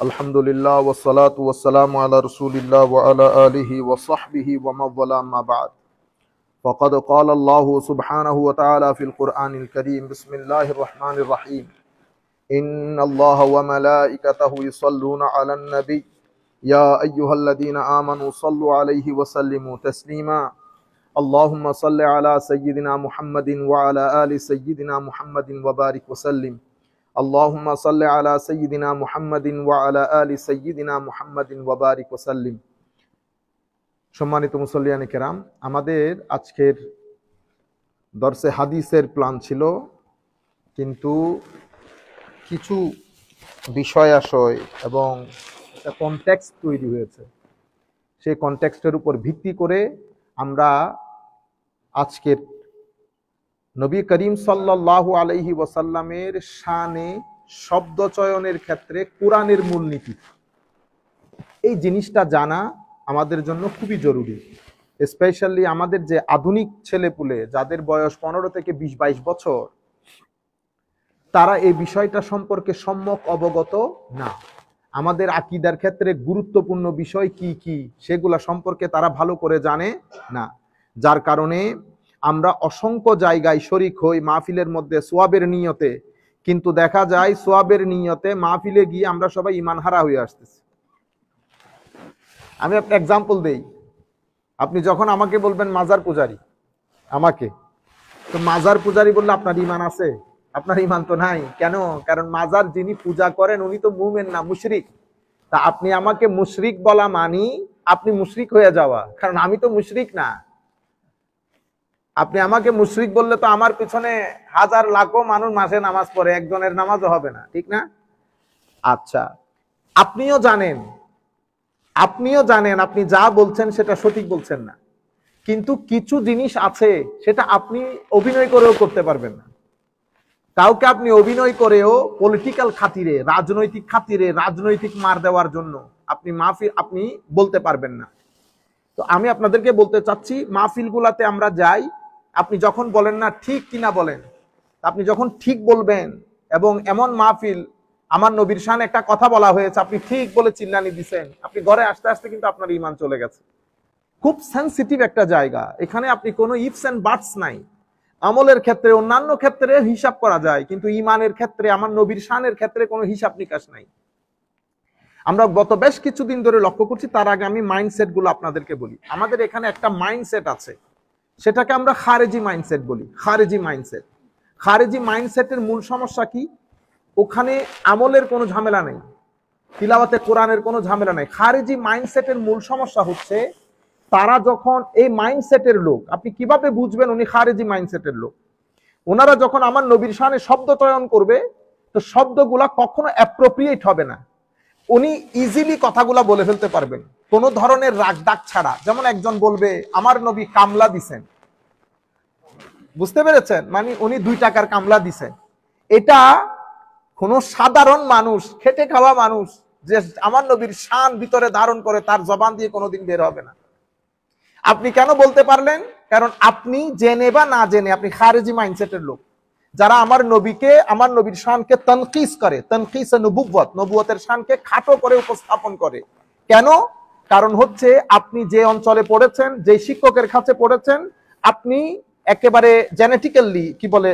আলহামদুলিল্লাহ ওয়াসসালাতু ওয়াসসালামু আলা রাসূলিল্লাহ ওয়া আলা আলিহি ওয়া সাহবিহি ওয়া মান ওয়ালা আম্মা বা'দ ফাকাদ ক্বালা আল্লাহু সুবহানাহু ওয়া তাআলা ফিল কুরআনিল কারীম বিসমিল্লাহির রাহমানির রাহিম ইন্নাল্লাহা ওয়া মালাইকাতাহু ইউসাল্লুনা আলান নবী ইয়া আইয়ুহাল্লাযীনা আমানু সাল্লু আলাইহি ওয়া সাল্লিমু তাসলিমা আল্লাহুম্মা সাল্লি আলা সাইয়্যিদিনা মুহাম্মাদিন ওয়া আলা আলি সাইয়্যিদিনা মুহাম্মাদিন ওয়া বারিক ওয়া সাল্লিম আল্লাহুম্মা সাল্লি আলা সাইয়্যিদিনা মুহাম্মাদিন ওয়া আলা আলি সাইয়্যিদিনা মুহাম্মাদিন ওয়া বারিক ওয়া সাল্লিম। সম্মানিত মুসল্লিয়ানে কেরাম, আমাদের আজকের দর্সে হাদিসের প্ল্যান ছিল, কিন্তু কিছু বিষয়াশয় এবং একটা কনটেক্সট তৈরি হয়েছে। সেই কনটেক্সটের উপর ভিত্তি করে আমরা আজকের নবী করিম সাল্লাল্লাহু আলাইহি ওয়াসাল্লামের শানে শব্দ চয়নের ক্ষেত্রে কোরআনের মূলনীতি, এই জিনিসটা জানা আমাদের জন্য খুবই জরুরি। স্পেশালি আমাদের যে আধুনিক ছেলেপুলে, যাদের বয়স 15 থেকে 20-22 বছর, তারা এই বিষয়টা সম্পর্কে সম্যক অবগত না। আমাদের আকীদার ক্ষেত্রে গুরুত্বপূর্ণ বিষয় কি কি সেগুলা সম্পর্কে তারা ভালো করে জানে না, যার কারণে আমরা অসংখ্য জায়গায় শরিক হই মাহফিলের মধ্যে সোয়াবের নিয়তে, কিন্তু দেখা যায় সোয়াবের নিয়তে মাহফিলে গিয়ে আমরা সবাই ঈমান হারা হয়ে আসতেছি। আমি একটা এক্সাম্পল দেই। আপনি যখন আমাকে বলবেন মাজার পূজারি, আমাকে তো মাজার পূজারি বললে আপনার ঈমান আছে? আপনার ঈমান তো নাই। কেন? কারণ মাজার যিনি পূজা করেন উনি তো মুমিন না, মুশরিক। তা আপনি আমাকে মুশরিক বলা মানি আপনি মুশরিক হয়ে যাওয়া, কারণ আমি তো মুশরিক না। আপনি আমাকে মুশরিক বললে তো আমার পিছনে হাজার লাখো মানুষ মাসে নামাজ পড়ে, একজনের নামাজও হবে না, ঠিক না? আচ্ছা, আপনিও জানেন আপনি যা বলছেন সেটা সঠিক বলছেন না, কিন্তু কিছু জিনিস আছে সেটা আপনি অভিনয় করেও করতে পারবেন না। কাউকে আপনি অভিনয় করেও পলিটিক্যাল খাতিরে, রাজনৈতিক খাতিরে, রাজনৈতিক মার দেওয়ার জন্য আপনি বলতে পারবেন না। তো আমি আপনাদেরকে বলতে চাচ্ছি, মাহফিল গুলাতে আমরা যাই, আপনি যখন বলেন না ঠিক কিনা বলেন, আপনি যখন ঠিক বলবেন, এবং এমন মাহফিল, আমার নবীর শানে একটা কথা বলা হয়েছে, আপনি ঠিক বলে চিল্লানি দিছেন, আপনি ঘরে আসতে আসতে কিন্তু আপনার ঈমান চলে গেছে। খুব সেনসিটিভ একটা জায়গা, এখানে আপনি কোনো ইফস এন্ড বাটস নাই। আমলের ক্ষেত্রে, অন্যান্য ক্ষেত্রে হিসাব করা যায়, কিন্তু ঈমানের ক্ষেত্রে, আমার নবীর শানের ক্ষেত্রে কোনো হিসাব নিকাশ নাই। আমরা গত বেশ কিছুদিন ধরে লক্ষ্য করছি। তার আগে আমি মাইন্ডসেট গুলো আপনাদেরকে বলি। আমাদের এখানে একটা মাইন্ডসেট আছে, সেটাকে আমরা খারেজি মাইন্ডসেট বলি। খারেজি মাইন্ডসেটের মূল সমস্যা কি? ওখানে আমলের কোনো ঝামেলা নেই, তিলাওয়াতে কোরআনের কোনো ঝামেলা নেই। খারেজি মাইন্ডসেটের মূল সমস্যা হচ্ছে, তারা যখন এই মাইন্ডসেটের লোক, আপনি কিভাবে বুঝবেন উনি খারেজি মাইন্ডসেটের লোক? ওনারা যখন আমার নবীর শানে শব্দ চয়ন করবে, তো শব্দগুলা কখনো অ্যাপ্রোপ্রিয়েট হবে না। উনি ইজিলি কথাগুলা বলে ফেলতে পারবেন কোনো ধরনের রাগ ডাক ছাড়া। যেমন একজন বলবে আমার নবী কামলা দিছেন, বুঝতে পেরেছেন? মানে উনি 2 টাকার কামলা দিছেন। এটা কোনো সাধারণ মানুষ, খেটে খাওয়া মানুষ যে আমার নবীর শান ভিতরে ধারণ করে, তার জবান দিয়ে কোনোদিন বের হবে না। আপনি কেন বলতে পারলেন? কারণ আপনি জেনে বা না জেনে আপনি খারেজি মাইন্ডসেটের লোক, যারা আমার নবীকে, আমার নবীর শানকে তানকিস করে, তানকিস নবুওয়াত, নবুয়তের শানকে খাটো করে উপস্থাপন করে। কেন? কারণ হচ্ছে আপনি যে অঞ্চলে পড়েছেন, যে শিক্ষকের কাছে পড়েছেন, আপনি একেবারে জেনেটিক্যালি কি বলে,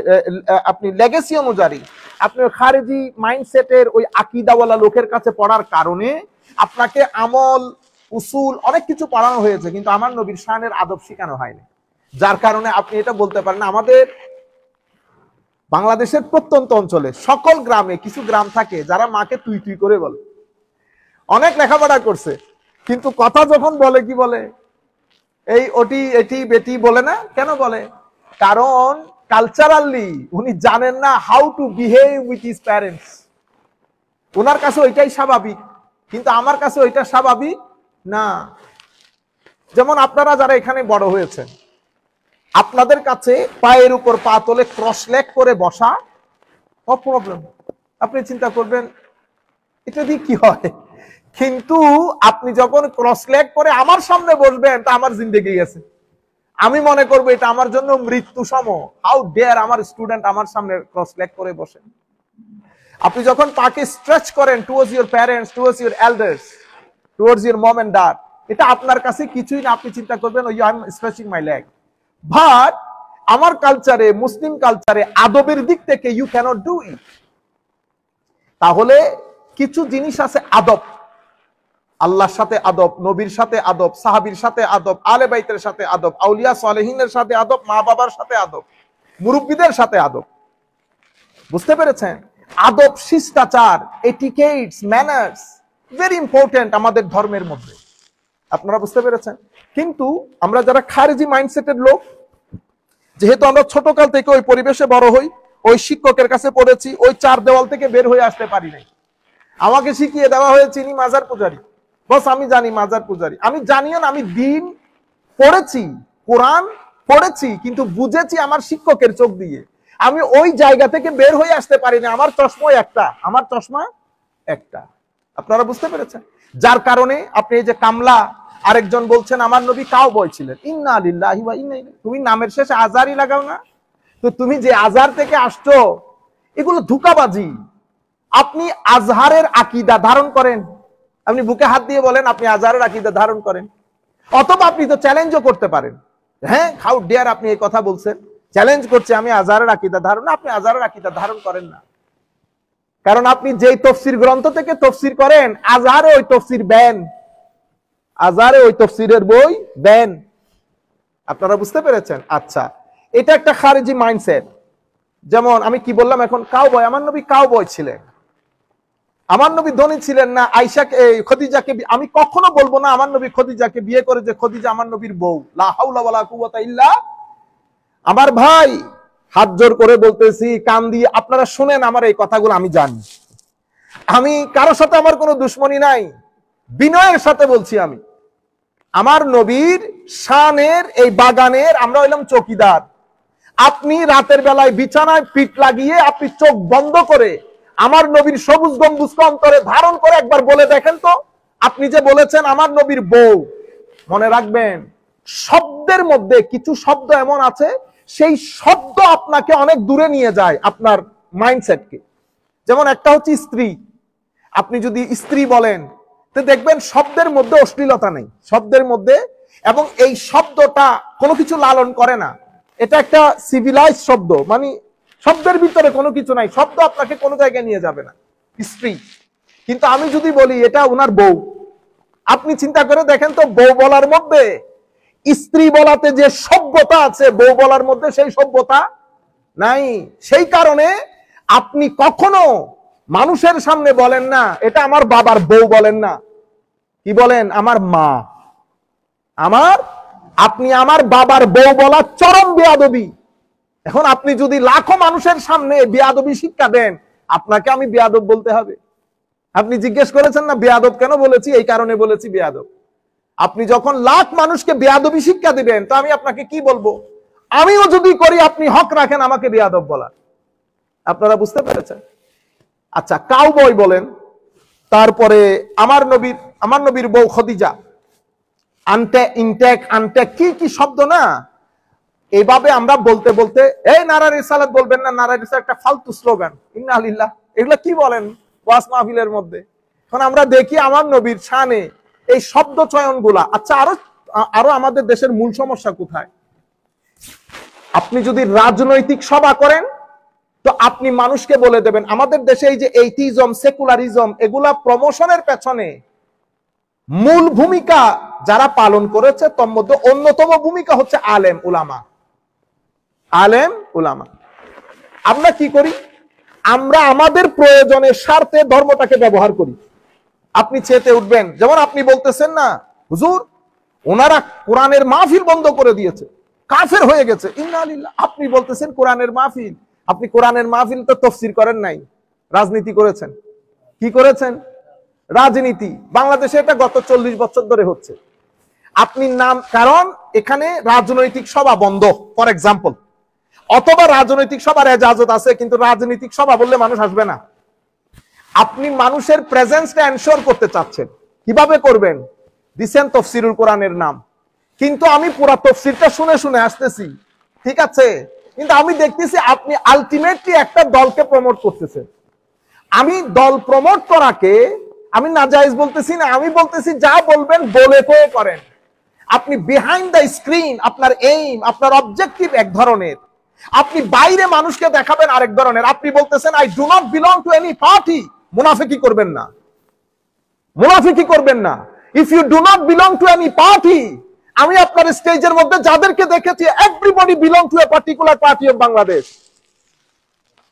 আপনি লেগেসি অনুযায়ী আপনি খারেজি মাইন্ডসেটের ওই আকীদাওয়ালা লোকের কাছে পড়ার কারণে আপনাকে আমল, উসুল অনেক কিছু পড়ানো হয়েছে, কিন্তু আমার নবীর শানের আদব শেখানো হয়নি। যার কারণে আপনি এটা বলতে পারেন। আমাদের বাংলাদেশের প্রত্যন্ত অঞ্চলে সকল গ্রামে কিছু গ্রাম থাকে যারা মাকে তুই তুই করে বলে, অনেক লেখাপড়া করছে, কিন্তু কথা যখন বলে কি বলে, এই ওটি এটি বেটি বলে না। কেন বলে? কারণ কালচারালি উনি জানেন না how to behave with his parents. ওনার কাছে ওইটাই স্বাভাবিক, কিন্তু আমার কাছে ওইটা স্বাভাবিক না। যেমন আপনারা যারা এখানে বড় হয়েছেন, আপনাদের কাছে পায়ের উপর পা তোলে ক্রস লেগ করে বসা নো প্রবলেম, আপনি চিন্তা করবেন এটা দিয়ে কি হয়। কিন্তু আপনি যখন ক্রস লেগ করে আমার সামনে বসবেন, তা আমার জিন্দেগি গেছে। আমি মনে করবো এটা আমার জন্য মৃত্যু সম। হাউ ডেয়ার আমার স্টুডেন্ট আমার সামনে ক্রস লেগ করে বসে। আপনি যখন পাকে স্ট্রেচ করেন towards your parents, towards your elders, towards your mom and dad, এটা আপনার কাছে কিছুই না। আপনি চিন্তা করবেন ওই I am stretching my leg. But আমার কালচারে, মুসলিম কালচারে আদবের দিক থেকে ইউ ক্যানট ডু ইট। তাহলে কিছু জিনিস আছে আদব, আল্লাহর সাথে আদব, নবীর সাথে আদব, সাহাবীর সাথে আদব, আলে বাইতের সাথে আদব, আউলিয়া সালেহিনের সাথে আদব, মা বাবার সাথে আদব, মুরব্বীদের সাথে আদব। বুঝতে পেরেছেন? আদব, শিষ্টাচার, এটিকেটস, ম্যানার্স ভেরি ইম্পর্টেন্ট আমাদের ধর্মের মধ্যে। আপনারা বুঝতে পেরেছেন? কিন্তু আমরা যারা খারেজি মাইন্ডসেটের লোক, যেহেতু আমরা ছোটকাল থেকে ওই পরিবেশে বড় হই, ওই শিক্ষকের কাছে পড়েছি, ওই চার দেওয়াল থেকে বের হয়ে আসতে পারি নাই। আমাকে শিখিয়ে দেওয়া হয়েছে ইনি মাজার পূজারী, বস আমি জানি মাজার পূজারী। আমি জানিও না, আমি দিন পড়েছি, কোরআন পড়েছি, কিন্তু বুঝেছি আমার শিক্ষকের চোখ দিয়ে। আমি ওই জায়গা থেকে বের হয়ে আসতে পারি না। আমার চশমা একটা, আমার চশমা একটা। আপনারা বুঝতে পেরেছেন? যার কারণে আপনি এই যে কামলা, আরেকজন বলছেন আমার নবী কাউবয় ছিলেন, ইন্না লিল্লাহি ওয়া ইন্না ইলাইহি। তুমি নামের শেষে আজারই লাগাও না? তো তুমি যে আজার থেকে আসছো, এগুলো ধোঁকাবাজি। আপনি আজহারের আকীদা ধারণ করেন, আপনি বুকে হাত দিয়ে বলেন আপনি আজহারের আকীদা ধারণ করেন। অথবা আপনি তো চ্যালেঞ্জও করতে পারেন, হ্যাঁ হাউ ডিয়ার আপনি এই কথা বলছেন, চ্যালেঞ্জ করছে আমি আজহারের আকীদা ধারণ না। আপনি আজহারের আকীদা ধারণ করেন না, কারণ আপনি যেই তফসির গ্রন্থ থেকে তফসির করেন, আজহারে ওই তফসির ব্যান, আজহারে ওই তফসিরের বই ব্যান। আপনারা বুঝতে পেরেছেন? আচ্ছা, এটা একটা খারেজি মাইন্ডসেট। যেমন আমি কি বললাম এখন, কাউবয়, আমার নবী কাউবয় ছিলেন। আমার নবী ধনী ছিলেন না। আয়েশাকে, খদিজাকে, আমি কখনো বলবো না আমার নবী খদিজাকে বিয়ে করে যে খদিজা আমার নবীর বউ। লা হাওলা ওয়ালা কুওয়াতা ইল্লা। আমার ভাই, হাত জোর করে বলতেছি, কান দিয়ে আপনারা শুনেন আমার এই কথাগুলো। আমি জানি আমি কারোর সাথে আমার কোনো দুশ্মনী নাই, বিনয়ের সাথে বলছি। আমি আমার নবীর শানের এই বাগানের আমরা হইলাম চৌকিদার। আপনি রাতের বেলায় বিছানায় পিঠ লাগিয়ে আপনি চোখ বন্ধ করে আমার নবীর সবুজ গম্বুজকে অন্তরে ধারণ করে একবার বলে দেখেন তো, আপনি যে বলেছেন আমার নবীর বউ। মনে রাখবেন, শব্দের মধ্যে কিছু শব্দ এমন আছে, সেই শব্দ আপনাকে অনেক দূরে নিয়ে যায় আপনার মাইন্ডসেটকে। যেমন একটা হচ্ছে স্ত্রী। আপনি যদি স্ত্রী বলেন, তো দেখবেন শব্দের মধ্যে অশ্লীলতা নেই, শব্দের মধ্যে, এবং এই শব্দটা কোনো কিছু লালন করে না। এটা একটা সিভিলাইজ শব্দ, মানে শব্দের ভিতরে কোনো কিছু নাই, শব্দ আপনাকে কোনো জায়গায় নিয়ে যাবে না, স্ত্রী। কিন্তু আমি যদি বলি এটা ওনার বউ, আপনি চিন্তা করে দেখেন তো, বউ বলার মধ্যে স্ত্রী বলাতে যে সভ্যতা আছে, বউ বলার মধ্যে সেই সভ্যতা নাই। সেই কারণে আপনি কখনো মানুষের সামনে বলেন না এটা আমার বাবার বউ, বলেন না, কি বলেন? আমার মা। আপনি আমার বাবার বউ বলা চরম বেয়াদবি। এখন আপনি যদি লাখো মানুষের সামনে বেয়াদবি শিক্ষা দেন, আপনাকে আমি বেয়াদব বলতে হবে? আপনি জিজ্ঞেস করেছেন না বেয়াদব কেন বলেছি? এই কারণে বলেছি বেয়াদব। আপনি যখন লাখ মানুষকে বেয়াদবি শিক্ষা দিবেন, তো আমি আপনাকে কি বলবো? আমিও যদি করি, আপনি হক রাখেন আমাকে বেয়াদব বলা। আপনারা বুঝতে পেরেছেন? আচ্ছা, কাউবয় বলেন, তারপরে আমার নবীর বউ খদিজা, আনটেক কি কি শব্দ না, এইভাবে আমরা বলতে বলতে, এই নারা রিসালাত বলবেন না, নারা রিসালাত একটা ফালতু স্লোগান, ইন্না লিল্লাহ, এগুলা কি বলেন ওয়াজ মাহফিলের মধ্যে? এখন আমরা দেখি আমার নবীর শানে এই শব্দ চয়ন গুলা। আচ্ছা, আরো আমাদের দেশের মূল সমস্যা কোথায়? আপনি যদি রাজনৈতিক সভা করেন, তো আপনি মানুষকে বলে দেবেন, আমাদের দেশে এই যে এইটিজম, সেকুলারিজম, এগুলা প্রমোশনের পেছনে মূল ভূমিকা যারা পালন করেছে, তোর মধ্যে অন্যতম ভূমিকা হচ্ছে আলেম উলামা। আলেম উলামা। আমরা কি করি? আমরা আমাদের প্রয়োজনের স্বার্থে ধর্মটাকে ব্যবহার করি। আপনি চেতে উঠবেন, যেমন আপনি বলতেছেন না, হুজুর ওনারা কোরআনের মাহফিল বন্ধ করে দিয়েছে, কাফের হয়ে গেছে, ইন্না লিল্লাহ। আপনি বলতেছেন কোরআনের মাহফিল, আপনি কোরআনের মাহফিল তো তাফসীর করেন নাই, রাজনীতি করেছেন। কি করেছেন? রাজনীতি। বাংলাদেশে এটা গত 40 বছর ধরে হচ্ছে। আপনি নাম, কারণ এখানে রাজনৈতিক সভা বন্ধ, ফর এক্সাম্পল, অথবা রাজনৈতিক সভার এজাজত আছে, কিন্তু রাজনৈতিক সভা বললে মানুষ আসবে না। আপনি মানুষের প্রেজেন্সটা এনশোর করতে চাচ্ছেন, কিভাবে করবেন? দিছেন তাফসীরুল কোরআনের নাম, কিন্তু আমি পুরো তাফসীরটা শুনে শুনে আসতেছি, ঠিক আছে, কিন্তু আমি দেখতেছি আপনি আলটিমেটলি একটা দলকে প্রমোট করতেছেন। আমি দল প্রমোট করাকে আমি নাজায়েজ বলতেছি না, আমি বলতেছি যা বলবেন বলে কয়ে করেন। আপনি বিহাইন্ড দ্য স্ক্রিন আপনার এইম, আপনার অবজেক্টিভ এক ধরনের, আপনি বাইরে মানুষকে দেখাবেন আরেক ধরনের। আপনি বলতেছেন I do not belong to any party, মুনাফিকি করবেন না, মুনাফিকি করবেন না। If you do not belong to any party, আমি আপনার স্টেজের মধ্যে যাদেরকে দেখেছি everybody belong to a particular party of Bangladesh.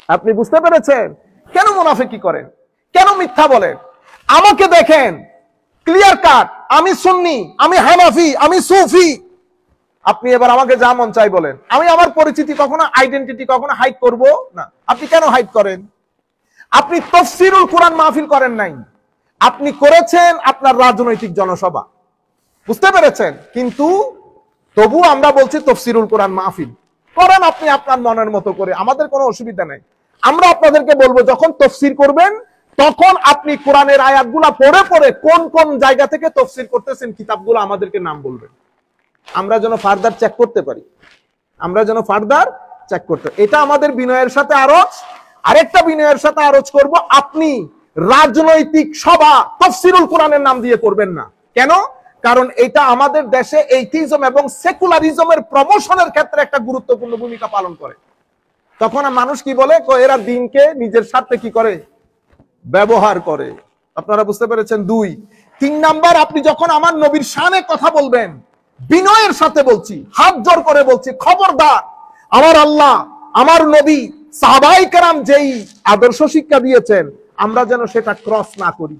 আপনি বুঝতে পেরেছেন? কেন মুনাফিকি করেন, কেন মিথ্যা বলেন? আমাকে দেখেন ক্লিয়ার কাট, আমি সুন্নি, আমি হানাফি, আমি সুফি। আপনি এবার আমাকে যা মন চাই বলেন, আমি আমার পরিচিতি কখনো আইডেন্টিটি কখনো হাইড করব না। আপনি কেন হাইড করেন? আপনি তাফসীরুল কোরআন মাহফিল করেন নাই, আপনি করেছেন আপনার রাজনৈতিক জনসভা, বুঝতে পেরেছেন? কিন্তু তবু আমরা বলছি তাফসীরুল কোরআন মাহফিল করেন আপনি আপনার মনের মতো করে, আমাদের কোনো অসুবিধা নাই। আমরা আপনাদেরকে বলবো যখন তাফসীর করবেন তখন আপনি কোরআনের আয়াতগুলা পড়ে পড়ে কোন কোন জায়গা থেকে তাফসীর করতেছেন কিতাবগুলো আমাদেরকে নাম বলবেন, আমরা যেন ফার্দার চেক করতে পারি, আমরা যেন ফার্দার চেক করতে। এটা আমাদের বিনয়ের সাথে আরজ। আরেকটা বিনয়ের সাথে আরজ করব, আপনি রাজনৈতিক সভা তাফসীরুল কোরআনের নাম দিয়ে করবেন না। কেন? কারণ এটা আমাদের দেশে এইথিজম এবং সেকুলারিজমের প্রমোশনের ক্ষেত্রে একটা গুরুত্বপূর্ণ ভূমিকা পালন করে। তখন মানুষ কি বলে, এরা দিনকে নিজের স্বার্থে কি করে, ব্যবহার করে। আপনারা বুঝতে পেরেছেন? 2 3 নাম্বার, আপনি যখন আমার নবীর শানে কথা বলবেন, বিনয়ের সাথে বলছি, হাত জোর করে বলছি, খবরদার আমার আল্লাহ, আমার নবী, সাহাবায়ে কেরাম যেই আদর্শ শিক্ষা দিয়েছেন আমরা যেন সেটা ক্রস না করি।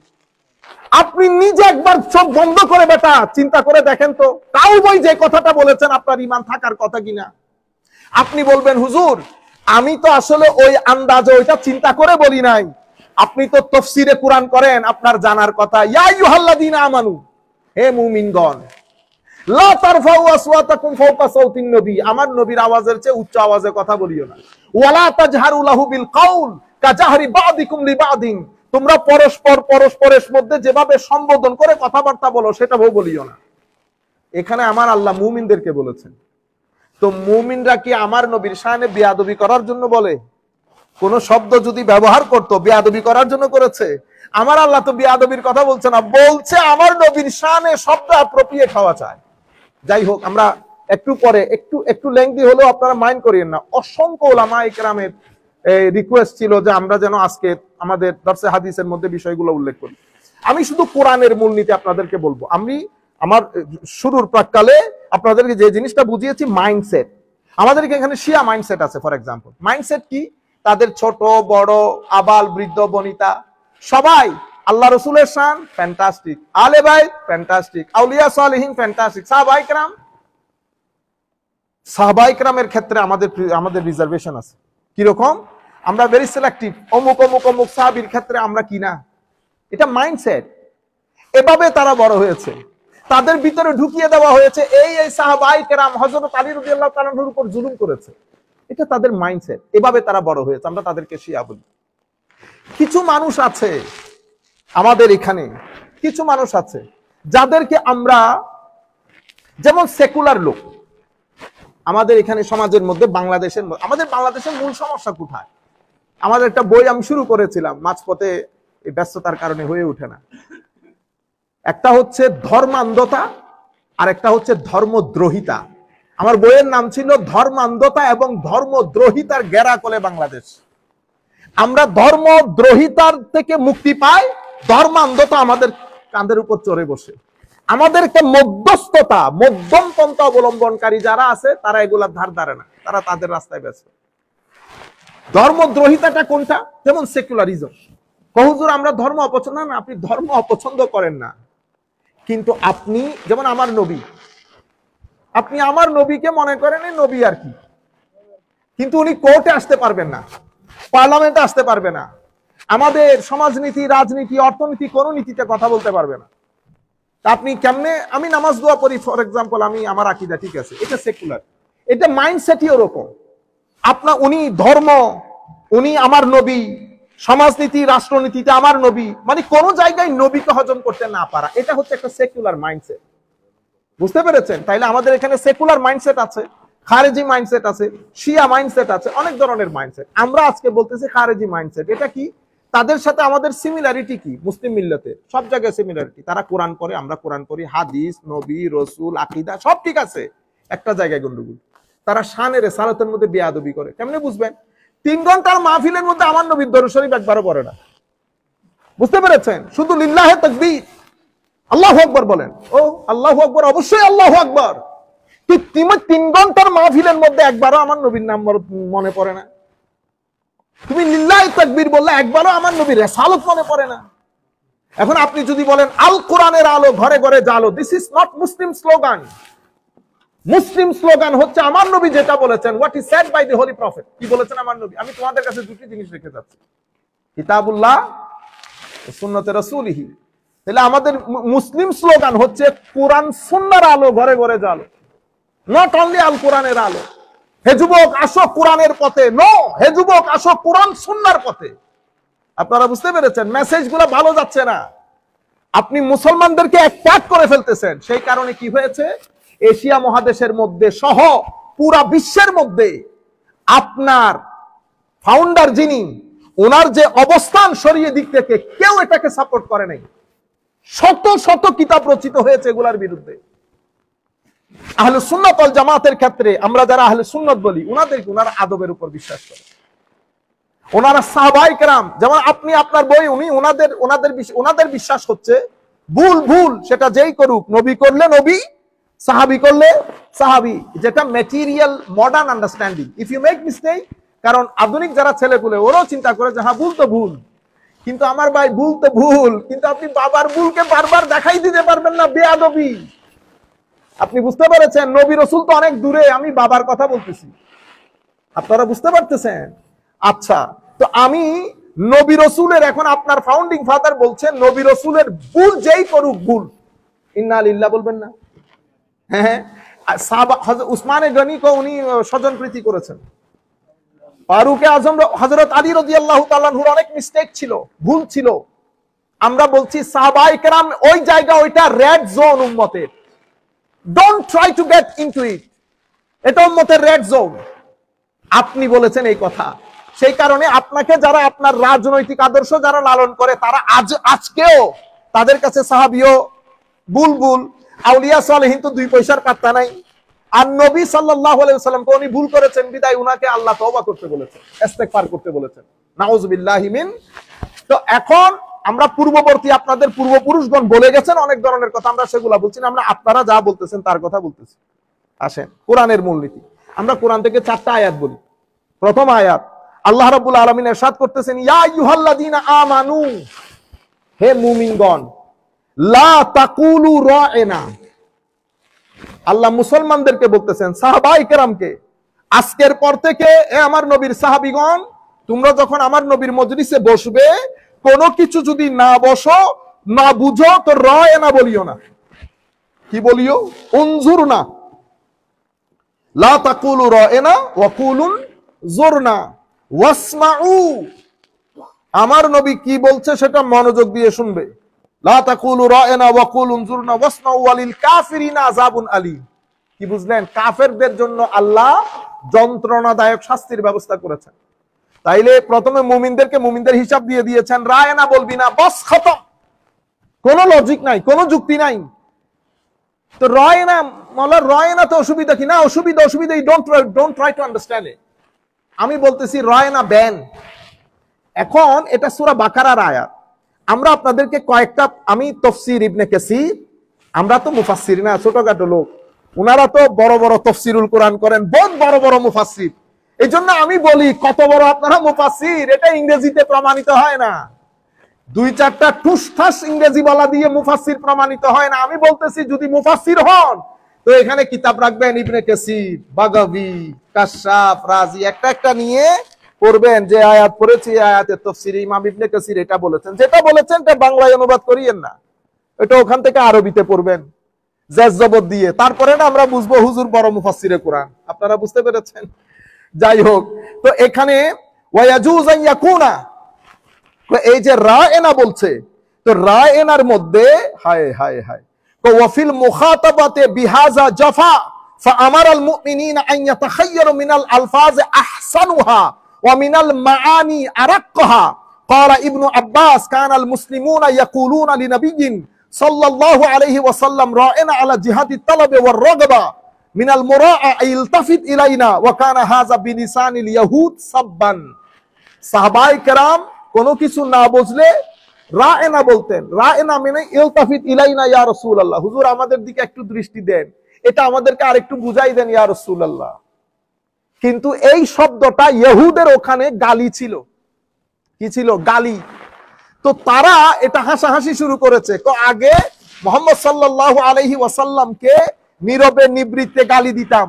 আপনি নিজে একবার চোখ বন্ধ করে বেটা চিন্তা করে দেখেন তো, কাউবয় যে কথাটা বলেছেন আপনার ঈমান থাকার কথা কিনা। আপনি বলবেন হুজুর আমি তো আসলে ওই আন্দাজে ওইটা চিন্তা করে বলি নাই, আপনি তো তাফসীরে কোরআন করেন, আপনার জানার কথা। ইয়া আইয়ুহাল্লাযীনা আমানু, হে মুমিনগণ, লা তারফাউ আসওয়াতাকুম ফাওকা সাওতিন নবী, আমার নবীর আওয়াজের চেয়ে উচ্চ আওয়াজে কথা বলিও না। ওয়ালা তাজহারু লাহু বিল কাউল কাজাহরি বাদিকুম লিবাদিন, তোমরা পরস্পরের মধ্যে যেভাবে সম্বোধন করে কথাবার্তা বলো সেটা বলিও না। এখানে আমার আল্লাহ মুমিনদেরকে বলেছেন। তো মুমিনরা কি আমার নবীর শানে বেয়াদবি করার জন্য বলে? কোন শব্দ যদি ব্যবহার করতো বেয়াদবি করার জন্য করেছে? আমার আল্লাহ তো বেয়াদবির কথা বলছে না, বলছে আমার নবীর শানে শব্দ অ্যাপ্রোপ্রিয়েট হওয়া চাই। যাই হোক, আমরা একটু পরে একটু লেংথি হলেও আপনারা মাইন্ড করিয়েন না। অসংখ্য উলামায়ে কেরামের রিকোয়েস্ট ছিল যে আমরা যেন আজকে আমাদের দরসে হাদিসের মধ্যে বিষয়গুলো উল্লেখ করি। আমি শুধু কোরআনের মূলনীতি আপনাদেরকে বলবো। আমি আমার শুরুর প্রাককালে আপনাদেরকে যে জিনিসটা বুঝিয়েছি, মাইন্ডসেট। আমাদেরকে এখানে শিয়া মাইন্ডসেট আছে। ফর এক্সাম্পল, মাইন্ডসেট কি? তাদের ছোট বড় আবাল বৃদ্ধ বনিতা সবাই আল্লাহ রসুলের শান ফ্যান্টাস্টিক, আলে বাইত ফ্যান্টাস্টিক, আউলিয়া সালেহিন ফ্যান্টাস্টিক, সাহাবায়ে কেরামের ক্ষেত্রে আমাদের রিজার্ভেশন আছে। কিরকম? আমরা ভেরি সিলেক্টিভ, অমুক অমুক অমুক সাহাবীর ক্ষেত্রে আমরা কিনা। এটা মাইন্ডসেট। এভাবে তারা বড় হয়েছে, তাদের ভিতরে ঢুকিয়ে দেওয়া হয়েছে এই সাহাবায়ে কেরাম হযরত আলী রাদিয়াল্লাহু তাআলার উপর জুলুম করেছে। এটা তাদের মাইন্ডসেট, এভাবে তারা বড় হয়েছে। আমরা তাদেরকে শিয়া বলি। কিছু মানুষ আছে আমাদের এখানে, কিছু মানুষ আছে যাদেরকে আমরা, যেমন সেকুলার লোক আমাদের এখানে সমাজের মধ্যে, আমাদের বাংলাদেশের মূল সমস্যা কোথায়? আমাদের একটা বই আমি শুরু করেছিলাম, মাঝপথে এই ব্যস্ততার কারণে হয়ে ওঠে না। একটা হচ্ছে ধর্মান্ধতা আর একটা হচ্ছে ধর্মদ্রোহিতা। আমার বইয়ের নাম ছিল ধর্মান্ধতা এবং ধর্মদ্রোহিতার গেরাকলে বাংলাদেশ। আমরা ধর্মদ্রোহিতার থেকে মুক্তি পাই, ধর্মান্ধতা আমাদের কাঁধের উপর চড়ে বসে। আমাদেরকে মধ্যস্থতা, মধ্যম পন্থা অবলম্বনকারী যারা আছে তারা এগুলার ধার ধারে না, তারা তাদের রাস্তায় ব্যস্ত। ধর্মদ্রোহিতাটা কোনটা? যেমন সেকুলারিজম। হুজুর আমরা ধর্ম অপছন্দ না, আপনি ধর্ম অপছন্দ করেন না, কিন্তু আপনি যেমন আমার নবী, আপনি আমার নবীকে মনে করেন এই নবী আর কি, কিন্তু উনি কোর্টে আসতে পারবেন না, পার্লামেন্টে আসতে পারবে না, আমাদের সমাজনীতি, রাজনীতি, অর্থনীতি কোন নীতিতে কথা বলতে পারবে না। আপনি কেমনে? আমি নামাজ দোয়া করি ফর এক্সাম্পল, আমি আমার আকীদা ঠিক আছে, এটা সেকুলার। এটা মাইন্ডসেটই ওরকম। উনি ধর্ম, উনি আমার নবী, সমাজনীতি রাষ্ট্রনীতিতে আমার নবী, মানে কোন জায়গায় নবীকে হজম করতে না পারা, এটা হচ্ছে একটা সেকুলার মাইন্ডসেট। বুঝতে পেরেছেন? তাইলে আমাদের এখানে সেকুলার মাইন্ডসেট আছে, খারেজি মাইন্ডসেট আছে, শিয়া মাইন্ডসেট আছে, অনেক ধরনের মাইন্ডসেট। আমরা আজকে বলতেছি খারেজি মাইন্ডসেট। এটা কি? তাদের সাথে আমাদের সিমিলারিটি কি? মুসলিম মিল্লাতে সব জায়গায় সিমিলারিটি। তারা কোরআন পড়ে, আমরা কোরআন পড়ি, হাদিস, নবী, রসুল, আকীদা সব ঠিক আছে, একটা জায়গায় গন্ডগোল। তারা শানের সালাতের মধ্যে বেয়াদবি করে। কেমনে বুঝবেন? 3 ঘন্টার মাহফিলের মধ্যে আমার নবীর দরুদ শরীফ একবারও পড়ে না। বুঝতে পেরেছেন? শুধু লিল্লাহে তাকবীর, আল্লাহু আকবার বলেন। ও আল্লাহু আকবার, অবশ্যই আল্লাহু আকবার। 3 ঘন্টার মাহফিলের মধ্যে একবারও আমার নবীর নাম মনে পড়ে না। তুমি লিল্লাহি তাকবীর বললে একবারও আমার নবীর রিসালাত মনে পড়ে না। এখন আপনি যদি বলেন আল কোরআনের আলো ঘরে ঘরে জালো, this is not Muslim slogan. মুসলিম স্লোগান হচ্ছে আমার নবী যেটা বলেছেন, what is said by the holy prophet. কি বলেছেন আমার নবী? আমি তোমাদের কাছে দুটি জিনিস রেখে যাচ্ছি, কিতাবুল্লাহ ও সুন্নতে রাসূলিহি। তাহলে আমাদের মুসলিম স্লোগান হচ্ছে কোরআন সুন্নাহর আলো ঘরে ঘরে জালো, নট অনলি আল কোরআনের আলো। হে যুবক আসো কোরআনের পথে, নো, হে যুবক আসো কোরআন সুন্নাহর পথে। আপনারা বুঝতে পেরেছেন? মেসেজগুলো ভালো যাচ্ছে না, আপনি মুসলমানদেরকে অ্যাটাক করে ফেলতেছেন। সেই কারণে কি হয়েছে, এশিয়া মহাদেশের মধ্যে সহ পুরা বিশ্বের মধ্যে আপনার ফাউন্ডার যিনি, ওনার যে অবস্থান শরীয়তের দিক থেকে, কেউ এটাকে সাপোর্ট করে নাই। শত শত কিতাব রচিত হয়েছে এগুলার বিরুদ্ধে। আহলে সুন্নাত ওয়াল জামাতের ক্ষেত্রে আমরা যারা আহলে সুন্নাত বলি, ওনারা আদবের উপর বিশ্বাস করে। ওনারা সাহাবায়ে কেরাম, যেমন আপনি আপনার বই, উনি ওনাদের বিশ্বাস হচ্ছে ভুল সেটা যেই করুক, নবী করলে নবী, সাহাবী করলে সাহাবী, যেটা material modern understanding. If you make mistake, কারণ আধুনিক যারা ছেলেপুলে ওরাও চিন্তা করে যে হ্যাঁ ভুল তো ভুল, কিন্তু আমার ভাই ভুল তো ভুল, কিন্তু আপনি বাবার ভুলকে বারবার দেখাই দিতে পারবেন না, বেয়াদবি। আপনি বুঝতে পেরেছেন? নবী রাসূল তো অনেক দূরে, আমি বাবার কথা বলতেছি, আপনারা বুঝতে পারতেছেন? আচ্ছা, তো আমি নবী রাসূলের, এখন আপনার ফাউন্ডিং ফাদার বলছেন নবী রাসূলের ভুল যেই করুক ভুল, ইন্না লিল্লাহ বলবেন না? হ্যাঁ, উসমানে গনি কো উনি স্বজনপ্রীতি করেছেন। ফারুকে আজম হযরত আলী রাদিয়াল্লাহু তাআলা আনহুর অনেক মিস্টেক ছিল, ভুল ছিল। আমরা বলছি সাহাবায়ে কেরাম ওই জায়গা, ওইটা রেড জোন উম্মতের। Don't try to get into ইট, এটা উম্মতের রেড জোন। আপনি বলেছেন এই কথা, সেই কারণে আপনাকে যারা আপনার রাজনৈতিক আদর্শ যারা লালন করে, তারা আজকেও তাদের কাছে সাহাবীও বুলবুল, আউলিয়া সালেহিন তো 2 পয়সার পাত্তা নাই। আর নবী সাল্লাল্লাহু আলাইহি ওয়াসাল্লামকে উনি ভুল করেছেন বিদায় উনাকে আল্লাহ তওবা করতে বলেছেন, ইস্তেগফার করতে বলেছেন, নাউযুবিল্লাহি মিন। তো এখন আমরা পূর্ববর্তী, আপনাদের পূর্বপুরুষগণ বলে গেছেন অনেক ধরনের কথা, আমরা সেগুলা বলছি না, আমরা আপনারা যা বলতেছেন তার কথা বলতেছি। আসেন কোরআনের মূলনীতি। আমরা কোরআন থেকে 4টা আয়াত বলি। প্রথম আয়াত, আল্লাহ রাব্বুল আলামিন ইরশাদ করতেছেন, ইয়া আইয়ুহাল্লাযীনা আমানু, হে মুমিনগণ, লা তাকুলু রা'না। আল্লাহ মুসলমানদেরকে বলতেছেন, সাহাবায়ে কেরামকে, আজকের পর থেকে এ আমার নবীর সাহাবীগণ, তোমরা যখন আমার নবীর মজলিসে বসবে, কোনো কিছু যদি না বসো, না বুঝো, তো রা'না বলিও না। কি বলিও? উনজুরনা। লা তাকুলু রা'না ওয়া কুলু যুরনা ওয়াসমাউ। আমার নবী কি বলছে সেটা মনোযোগ দিয়ে শুনবে। লা তাকুলু রা'না ওয়া কুলু যুরনা ওয়াসমাউ ওয়ালিল কাফিরিনা আযাবুন আলীম। কি বুঝলেন? কাফেরদের জন্য আল্লাহ যন্ত্রণাদায়ক শাস্তির ব্যবস্থা করেছেন। তাইলে প্রথমে মুমিনদেরকে মুমিনদের হিসাব দিয়ে দিয়েছেন, রায়না বলবি না, বস খতম, কোনো লজিক নাই, কোনো যুক্তি নাই। তো রায়না মাওলা, রায়না তো অসুবিধা কি? না, অসুবিধা don't try to understand it. আমি বলতেছি রায়না ব্যান। এখন এটা সূরা বাকারার আয়াত। আমরা আপনাদেরকে কয়েকটা, আমি তাফসীর ইবনে কাসীর, আমরা তো মুফাসসির না, ছোটখাটো লোক, ওনারা তো বড় বড় তাফসীরুল কোরআন করেন, বহুত বড় বড় মুফাসসির। এই জন্য আমি বলি, কত বড় আপনারা মুফাসসির, এটা ইংরেজিতে প্রমাণিত হয় না। 2-4টা ঠুসঠাস ইংরেজি বলা দিয়ে মুফাসসির প্রমাণিত হয় না। আমি বলতেছি যদি মুফাসসির হন, তো এখানে কিতাব রাখবেন, ইবনে কাসীর, বাগাবী, কাশাফ, রাজি, একটা নিয়ে পড়বেন, যে আয়াত পড়েছি আয়াতের তাফসীরে ইমাম ইবনে কাসীর এটা বলেছেন, যেটা বলেছেন এটা বাংলায় অনুবাদ করিয়েন না, এটা ওখান থেকে আরবিতে পড়বেন জেজ জবর দিয়ে, তারপরে না আমরা বুঝবো হুজুর বড় মুফাসসিরে কোরআন। আপনারা বুঝতে পেরেছেন? যাই হোক, তো এখানে ওয়ায়াজুজ আন ইয়াকুনা, এই যে রায়না বলছে, তো রায়নার মধ্যে হায় হায় হায়, তো ওয়াফিল মুখাতাবাতে বিহাজা জাফা ফাআমারাল মুমিনিনা আন ইয়াতাখায়্যারু মিনাল আলফাজ আহসানুহা ওয়া মিনাল মাআনি আরাক্কাহা قال ابن عباس كان المسلمون يقولون لنبي صلى الله عليه وسلم رائنا على جهاد الطلب والرغبة من المراءة يلتفت إلينا وكان هذا بلسان اليهود سبا সাহাবায়ে কেরাম কোনো কিছু না বুঝলে রায়না বলতেন। রায়না মানে ইলতাফিত ইলাইনা ইয়া রাসূলুল্লাহ, হুজুর আমাদের দিকে একটু দৃষ্টি দেন, এটা আমাদেরকে আরেকটু বুঝাই দেন ইয়া রাসূলুল্লাহ। কিন্তু এই শব্দটা ইহুদের ওখানে গালি ছিল। কি ছিল? গালি। তো তারা এটা হাসাহাসি শুরু করেছে। আগে মুহাম্মদ সাল্লাল্লাহু আলাইহি ওয়াসাল্লামকে নীরবে নিবৃত্তে গালি দিতাম,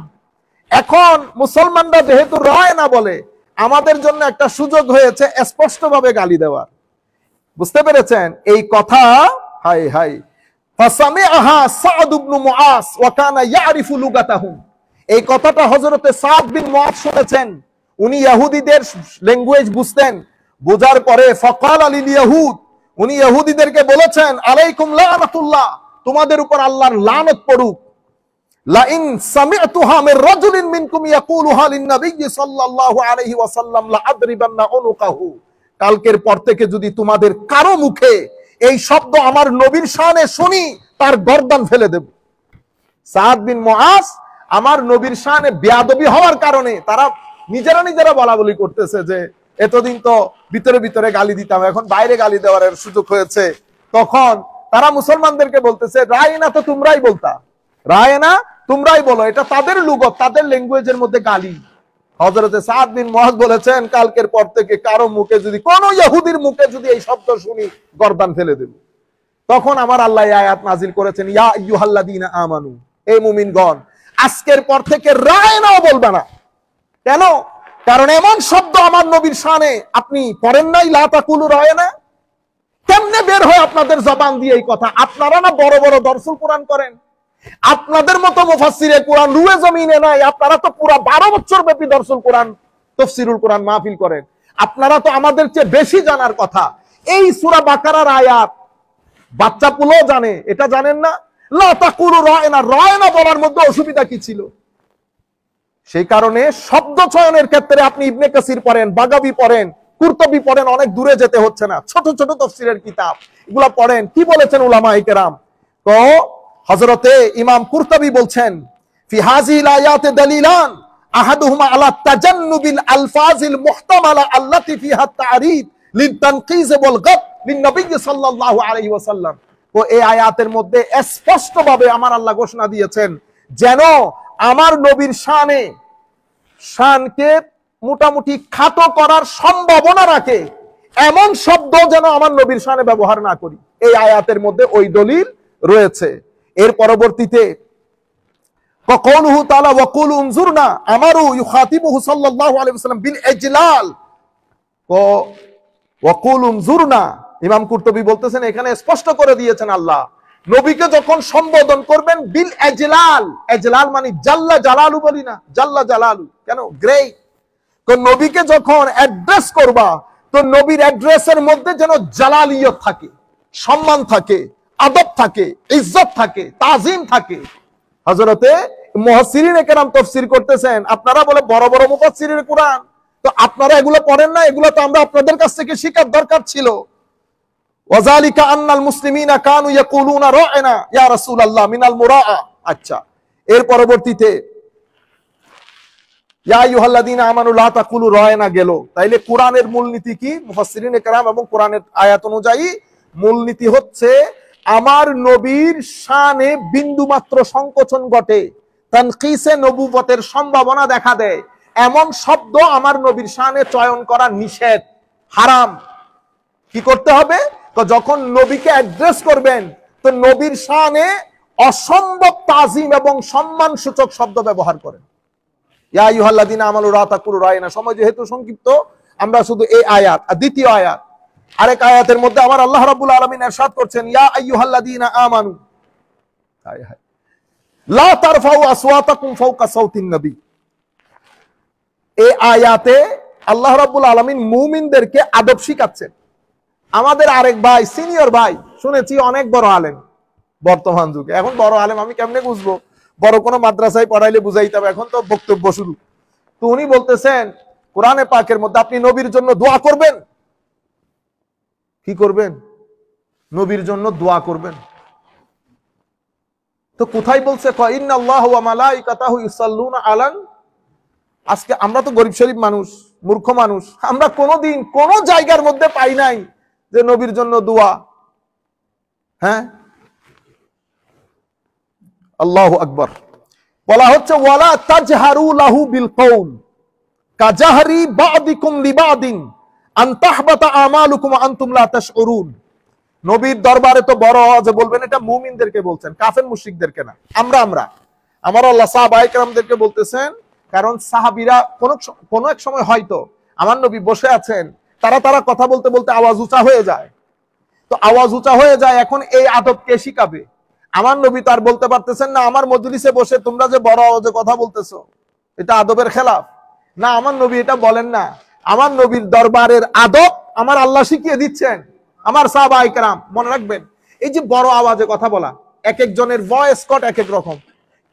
এখন মুসলমানরা যেহেতু রায়না বলে আমাদের জন্য একটা সুযোগ হয়েছে স্পষ্টভাবে গালি দেওয়ার। বুঝতে পেরেছেন এই কথা? হাই হাই। ফাসামিআহা সাদ ইবনে মুআজ ওয়া কানা ইয়ারিফু লুগাতাহুম। এই কথাটা হযরতে সাদ বিন মুআজ শুনেছেন, উনি ইহুদিদের ল্যাঙ্গুয়েজ বুঝতেন। বোঝার পরে ফাকাল লিল ইয়াহুদ, উনি ইহুদিদেরকে বলেছেন আলাইকুম লানাতুল্লাহ, তোমাদের উপর আল্লাহর লানত পড়ুক। লা ইন সামি'তুহা মির রাজুলিন মিনকুম ইয়াকুলুহা লিন নবী সাল্লাল্লাহু আলাইহি ওয়াসাল্লাম লা আদরিবান্না উনুকাহু। কালকের পর থেকে যদি তোমাদের কারো মুখে এই শব্দ আমার নবীর শানে শুনি, তার গর্দান ফেলে দেব। সাদ বিন মুআজ আমার নবীর শানে বেয়াদবি হওয়ার কারণে তারা নিজেরা বলা বলি করতেছে যে এতদিন তো ভিতরে ভিতরে গালি দিতাম, এখন বাইরে গালি দেওয়ার সুযোগ হয়েছে। তখন তারা মুসলমানদেরকে বলতেছে রায়না তো তোমরাই বলতা, রায়না তোমরাই বলো, এটা তাদের লুগত, তাদের ল্যাঙ্গুয়েজের মধ্যে গালি। হযরতে সাদ বিন মুআজ বলেছেন কালকের পর থেকে কারো মুখে যদি, কোন ইহুদির মুখে যদি এই শব্দ শুনি গর্দান ফেলে দেব। তখন আমার আল্লাহ আয়াত নাজিল করেছেন ইয়া আইয়ুহাল্লাযীনা আমানু, এই মুমিনগণ আজকের পর থেকে রায়নাও বলবে না। কেন? কারণ এমন শব্দ আমার নবীর শানে আপনি পড়েন নাই, লা তাকুলু রায়না। কেমনে বের হয় আপনাদের জবান দিয়ে এই কথা? আপনারা না বড় বড় দরসুল কোরআন করেন, আপনাদের মতো মুফাসসিরে কোরআন রুয়ে জমিনে নাই। আপনারা তো পুরো 12 বছর ব্যাপী দরসুল কোরআন, তাফসীরুল কোরআন মাহফিল করেন, আপনারা তো আমাদের চেয়ে বেশি জানার কথা। এই সূরা বাকারার আয়াত বাচ্চা পুলো জানে, এটা জানেন না? লা তাকুলু রায়না, রায়না বলার মধ্যে অসুবিধা কি ছিল? সেই কারণে শব্দ চয়নের ক্ষেত্রে আপনি ইবনে কাসির পড়েন, বাগাবী পড়েন, কুরতুবী পড়েন, অনেক দূরে যেতে হচ্ছে না। ছোট ছোট তাফসীরের কিতাব এগুলা পড়েন, কি বলেছেন উলামায়ে কেরাম। তো হযরতে ইমাম কুরতুবী বলছেন ফি হাযিহিল আয়াতে দালিলান আহাদুহুমা আলা তাজান্নুবিল আলফাজিল মুহতামালা আল্লাতী ফিহা তা'রিদ লিতানকিজ ওয়াল গাদ লিন নবী সাল্লাল্লাহু আলাইহি ওয়াসাল্লাম। তো এই আয়াতের মধ্যে স্পষ্টভাবে আমার আল্লাহ ঘোষণা দিয়েছেন যেন আমার নবীর শানকে মোটামুটি খাটো করার সম্ভাবনা রাখে এমন শব্দ যেন আমার নবীর শানে ব্যবহার না করি। এই আয়াতের মধ্যে ওই দলিল রয়েছে। এর পরবর্তীতে কওলুহু তাআলা ওয়াকুল উনজুরনা আমারু ইউখাতিবুহু সাল্লাল্লাহু আলাইহি ওয়াসাল্লাম বিল ইজলাল। ওয়াকুল উনজুরনা, ইমাম কুরতুবী বলতেছেন এখানে স্পষ্ট করে দিয়েছেন আল্লাহ নবীকে যখন সম্বোধন করবেন বিল ইজলাল। ইজলাল মানে জাল্লা জালালু, বলি না জাল্লা জালালু, কেন গ্রেট। তো নবীকে যখন অ্যাড্রেস করবা, তো নবীর অ্যাড্রেসের মধ্যে যেন জালালিয়ত থাকে, সম্মান থাকে, আদব থাকে, ইজ্জত থাকে, তাজিম থাকে। হযরতে মুফাসসিরিনে কেরাম তাফসীর করতেছেন, আপনারা বলে বড় বড় মুফাসসিরিনে কোরআন, তো আপনারা এগুলো পড়েন না? এগুলো তো আমরা আপনাদের কাছ থেকে শেখার দরকার ছিল। ওয়াযালিকা আন্নাল মুসলিমিনা কানু ইয়াকুলুনা রা'না ইয়া রাসূলুল্লাহ মিনাল মুরাআ। আচ্ছা, এর পরবর্তীতে ইয়া আইয়ুহাল্লাযীনা আমানু লা তাকুলু রা'না গেল। তাইলে কোরআনের মূলনীতি কি? মুফাসসিরিনে কেরাম এবং কোরআনের আয়াত অনুযায়ী মূলনীতি হচ্ছে আমার নবীর শানে বিন্দুমাত্র সংকোচন ঘটে, তানকিসে নবুবতের সম্ভাবনা দেখা দেয় এমন শব্দ আমার নবীর শানে চয়ন করা নিষেধ, হারাম। কি করতে হবে? তো যখন নবীকে অ্যাড্রেস করবেন, তো নবীর শানে অসম্ভব তাজিম এবং সম্মান সূচক শব্দ ব্যবহার করেন। ইয়া আইয়ুহাল্লাযীনা আমানু লা তাকুলু রা'না। সময় যেহেতু সংক্ষিপ্ত, আমরা শুধু এই আয়াত আর দ্বিতীয় আয়াত, আরেক আয়াতের মধ্যে আমার আল্লাহ রাব্বুল আলামিন ইরশাদ করছেন ইয়া আইয়ুহাল্লাযীনা আমানু লা তারফাউ আসওয়াতাকুম ফাওকা সাওতিন নবী। এই আয়াতে আল্লাহ রাব্বুল আলামিন মুমিনদেরকে আদব শিখাচ্ছেন। আমাদের আরেক ভাই, সিনিয়র ভাই, শুনেছি অনেক বড় আলেম বর্তমান যুগে। এখন বড় আলেম আমি কেমনে বুঝবো? বড় কোনো মাদ্রাসায় পড়াইলে বুঝাইতে হবে, এখন তো বক্তব্য শুরু। তো উনি বলতেছেন কোরআনে পাকের মধ্যে আপনি নবীর জন্য দোয়া করবেন, কি করবেন? নবীর জন্য দোয়া করবেন। তো কোথায় বলছে ইন্নাল্লাহু ওয়া মালাইকাতাহু ইউসাল্লুনা আলান। আজকে আমরা তো গরিব শরীফ মানুষ, মূর্খ মানুষ, আমরা কোনোদিন কোন জায়গার মধ্যে পাই নাই যে নবীর জন্য দোয়া। হ্যাঁ, আল্লাহু আকবার। বলা হচ্ছে ওয়ালা তাজহারু লাহু বিল কওল কাজাহরি বাদিকুম লিবাদিন আন তাহবাতা আমালুকুম ওয়া আনতুম লা তাশউরুন। নবীর দরবারে তো বড় আওয়াজে বলবেন, এটা মুমিনদেরকে বলছেন, কাফের মুশরিকদেরকে না। আমার আল্লাহ সাহাবায়ে কেরামদেরকে বলতেছেন, কারণ সাহাবীরা কোন এক সময় হয়তো আমার নবী বসে আছেন, তারা কথা বলতে বলতে আওয়াজ উঁচা হয়ে যায়। তো আওয়াজ উঁচা হয়ে যায়, এখন এই আদব কে শিখাবে? আমার নবী তো আর বলতে পারতেছেন না আমার মজলিসে বসে তোমরা যে বড় আওয়াজে কথা বলতেছো এটা আদবের খেলাফ। না, আমার নবী এটা বলেন না। আমার নবীর দরবারের আদব আমার আল্লাহ শিখিয়ে দিচ্ছেন। আমার সাহাবায়ে কেরাম মনে রাখবেন, এই যে বড় আওয়াজে কথা বলা, এক একজনের ভয়েস কট এক এক রকম।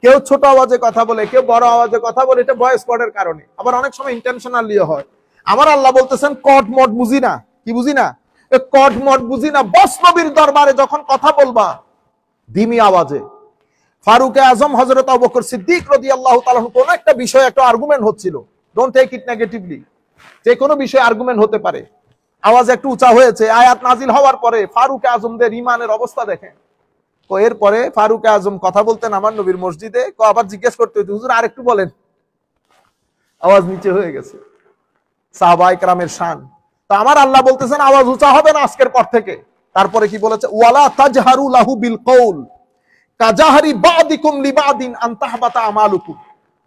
কেউ ছোট আওয়াজে কথা বলে, কেউ বড় আওয়াজে কথা বলে, এটা ভয়েস কটের কারণে। আবার অনেক সময় ইন্টেনশনালি হয়। আমার আল্লাহ বলতেছেন কট মট বুঝি না। কি বুঝি না? কট মট বুঝি না। বস নবীর দরবারে যখন কথা বলবা ধিমি আওয়াজে। ফারুক আজম হযরত আবু বকর সিদ্দিক রাদিয়াল্লাহু তাআলা কোন একটা বিষয়ে একটা আর্গুমেন্ট হচ্ছিল, ডোন্ট টেক ইট নেগেটিভলি, যে কোনো বিষয়ে আর্গুমেন্ট হতে পারে, আওয়াজ একটু উঁচা হয়েছে, আয়াত নাজিল হওয়ার পরে ফারুক আজমদের ঈমানের অবস্থা দেখেন। তো এরপরে ফারুক আজম কথা বলতেন আমার নবীর মসজিদে, আবার জিজ্ঞেস করতে হইতো, হুজুর আরেকটু বলেন, আওয়াজ নিচে হয়ে গেছে। সাহাবায়ে কেরামের শান। তো আমার আল্লাহ বলতেছেন আওয়াজ উঁচা হবে না আজকের পর থেকে। তারপরে কি বলেছে? ওয়ালা তাজহারু লাহু বিল কওল কাজাহরি বাদিকুম লিবাদিন আন তাহবাতা আমালুকুম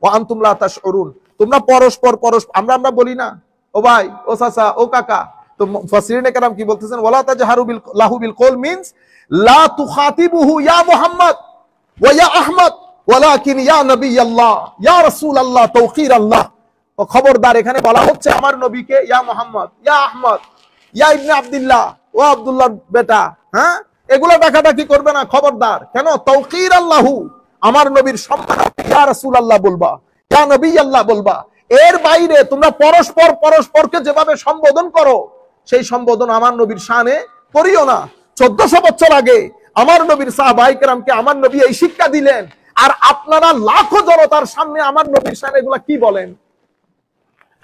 ওয়া আনতুম লা তাশউরুন। তোমরা পরস্পর আমরা বলি না, ও ভাই, ও চাচা, ও কাকা। তো মুফাসসিরিনে কেরাম কি বলতেছেন? ওয়ালা তাজহারু লাহু বিল কওল মিন্স লা তুখাতিবুহু ইয়া মুহাম্মদ ওয়া ইয়া আহমদ ওয়ালাকিন ইয়া নবিয়াল্লাহ ইয়া রাসূলুল্লাহ তাওকীরাল্লাহ। ও খবরদার, এখানে বলা হচ্ছে আমার নবীকে ইয়া মুহাম্মদ, ইয়া আহমদ, ইয়া ইবনে আব্দুল্লাহ, ও আব্দুল্লাহর বেটা। হ্যাঁ, এগুলো ডাকাডাকি করবে না, খবরদার। কেন? তাওকীরাল্লাহু, আমার নবীর সম্মান ইয়া রাসূলুল্লাহ বলবা, ইয়া নবিয়াল্লাহ বলবা। এর বাইরে তোমরা পরস্পরকে যেভাবে সম্বোধন করো সেই সম্বোধন আমার নবীর শানে করিও না। 1400 বছর আগে আমার নবীর সাহাবায়ে কেরামকে আমার নবী এই শিক্ষা দিলেন, আর আপনারা লাখো জনতার সামনে আমার নবীর শানে এগুলা কি বলেন?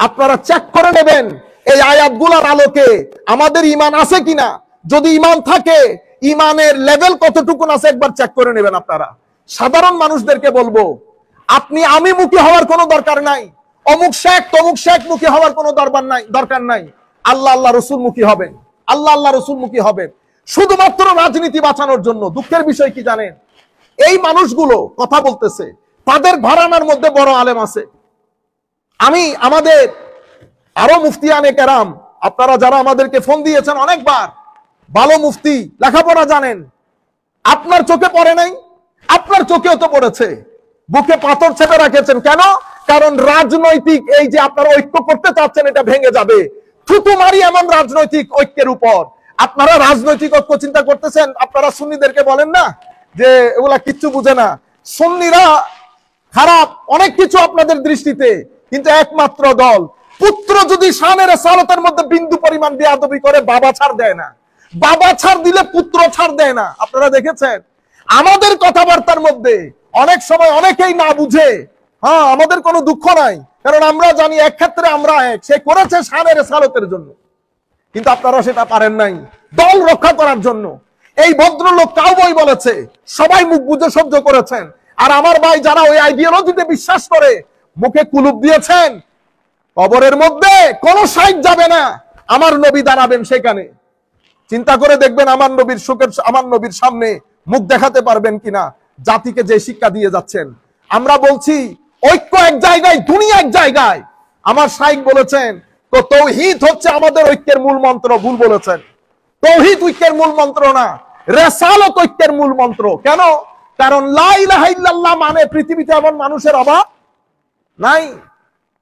আপনারা চেক করে নেবেন এই আয়াতগুলোর আলোকে আমাদের ঈমান আছে কিনা। যদি ঈমান থাকে, ঈমানের লেভেল কতটুকু আছে একবার চেক করে নেবেন আপনারা। সাধারণ মানুষদেরকে বলবো, আপনি আমি মুখী হওয়ার কোনো দরকার নাই, অমুক শেখ তমুক শেখ মুখী হওয়ার কোনো দরকার নাই। আল্লাহ রসুল মুখী হবেন, আল্লাহ রসুল মুখী হবেন, শুধুমাত্র রাজনীতি বাঁচানোর জন্য। দুঃখের বিষয় কি জানেন? এই মানুষগুলো কথা বলতেছে, তাদের ঘরানার মধ্যে বড় আলেম আছে। আমাদের আরো মুফতিয়ানে কেরাম, আপনারা যারা আমাদেরকে ফোন দিয়েছেন অনেকবার, ভালো মুফতি, লেখাপড়া জানেন, আপনার চোখে পড়ে নাই? আপনার চোখেও তো পড়েছে। বুকে পাথর চেপে রাখেছেন কেন? কারণ রাজনৈতিক এই যে আপনারা ঐক্য করতে চাচ্ছেন, এটা ভেঙে যাবে। থুতু মারি এমন রাজনৈতিক ঐক্যের উপর। আপনারা রাজনৈতিক ঐক্য চিন্তা করতেছেন, আপনারা সুন্নিদেরকে বলেন না যে এগুলা কিচ্ছু বুঝে না, সুন্নিরা খারাপ, অনেক কিছু আপনাদের দৃষ্টিতে, কিন্তু একমাত্র দল, পুত্র যদি শানের সালাতের মধ্যে বিন্দু পরিমাণ বেয়াদবি করে, বাবা ছাড় দেয় না। বাবা ছাড় দিলে পুত্র ছাড় দেয় না। আপনারা দেখেছেন আমাদের কথাবার্তার মধ্যে অনেক সময় অনেকেই না বুঝে। হ্যাঁ, আমাদের কোনো দুঃখ নাই, কারণ আমরা জানি এক ক্ষেত্রে আমরা এক, সে করেছে শানের সালাতের জন্য, কিন্তু আপনারা সেটা পারেন নাই দল রক্ষা করার জন্য। এই ভদ্রলোক কাউবই বলেছে, সবাই মুখ বুঝে সহ্য করেছেন। আর আমার ভাই যারা ওই আইডিওলজিতে বিশ্বাস করে, মুখে কুলুপ দিয়েছেন। কবরের মধ্যে কোন সাইড যাবে না, আমার নবী দাঁড়াবেন সেখানে। চিন্তা করে দেখবেন আমার নবীর সামনে মুখ দেখাতে পারবেন কিনা, জাতিকে যে শিক্ষা দিয়ে যাচ্ছেন। আমরা বলছি ঐক্য এক জায়গায়, দুনিয়া এক জায়গায়। আমার শাইখ বলেছেন তো তাওহীদ হচ্ছে আমাদের ঐক্যের মূল মন্ত্র। ভুল বলেছেন, তাওহীদ ঐক্যের মূল মন্ত্র না, রিসালাত ঐক্যের মূল মন্ত্র। কেন? কারণ লা ইলাহা ইল্লাল্লাহ মানে পৃথিবীতে এমন মানুষের অভাব নাই।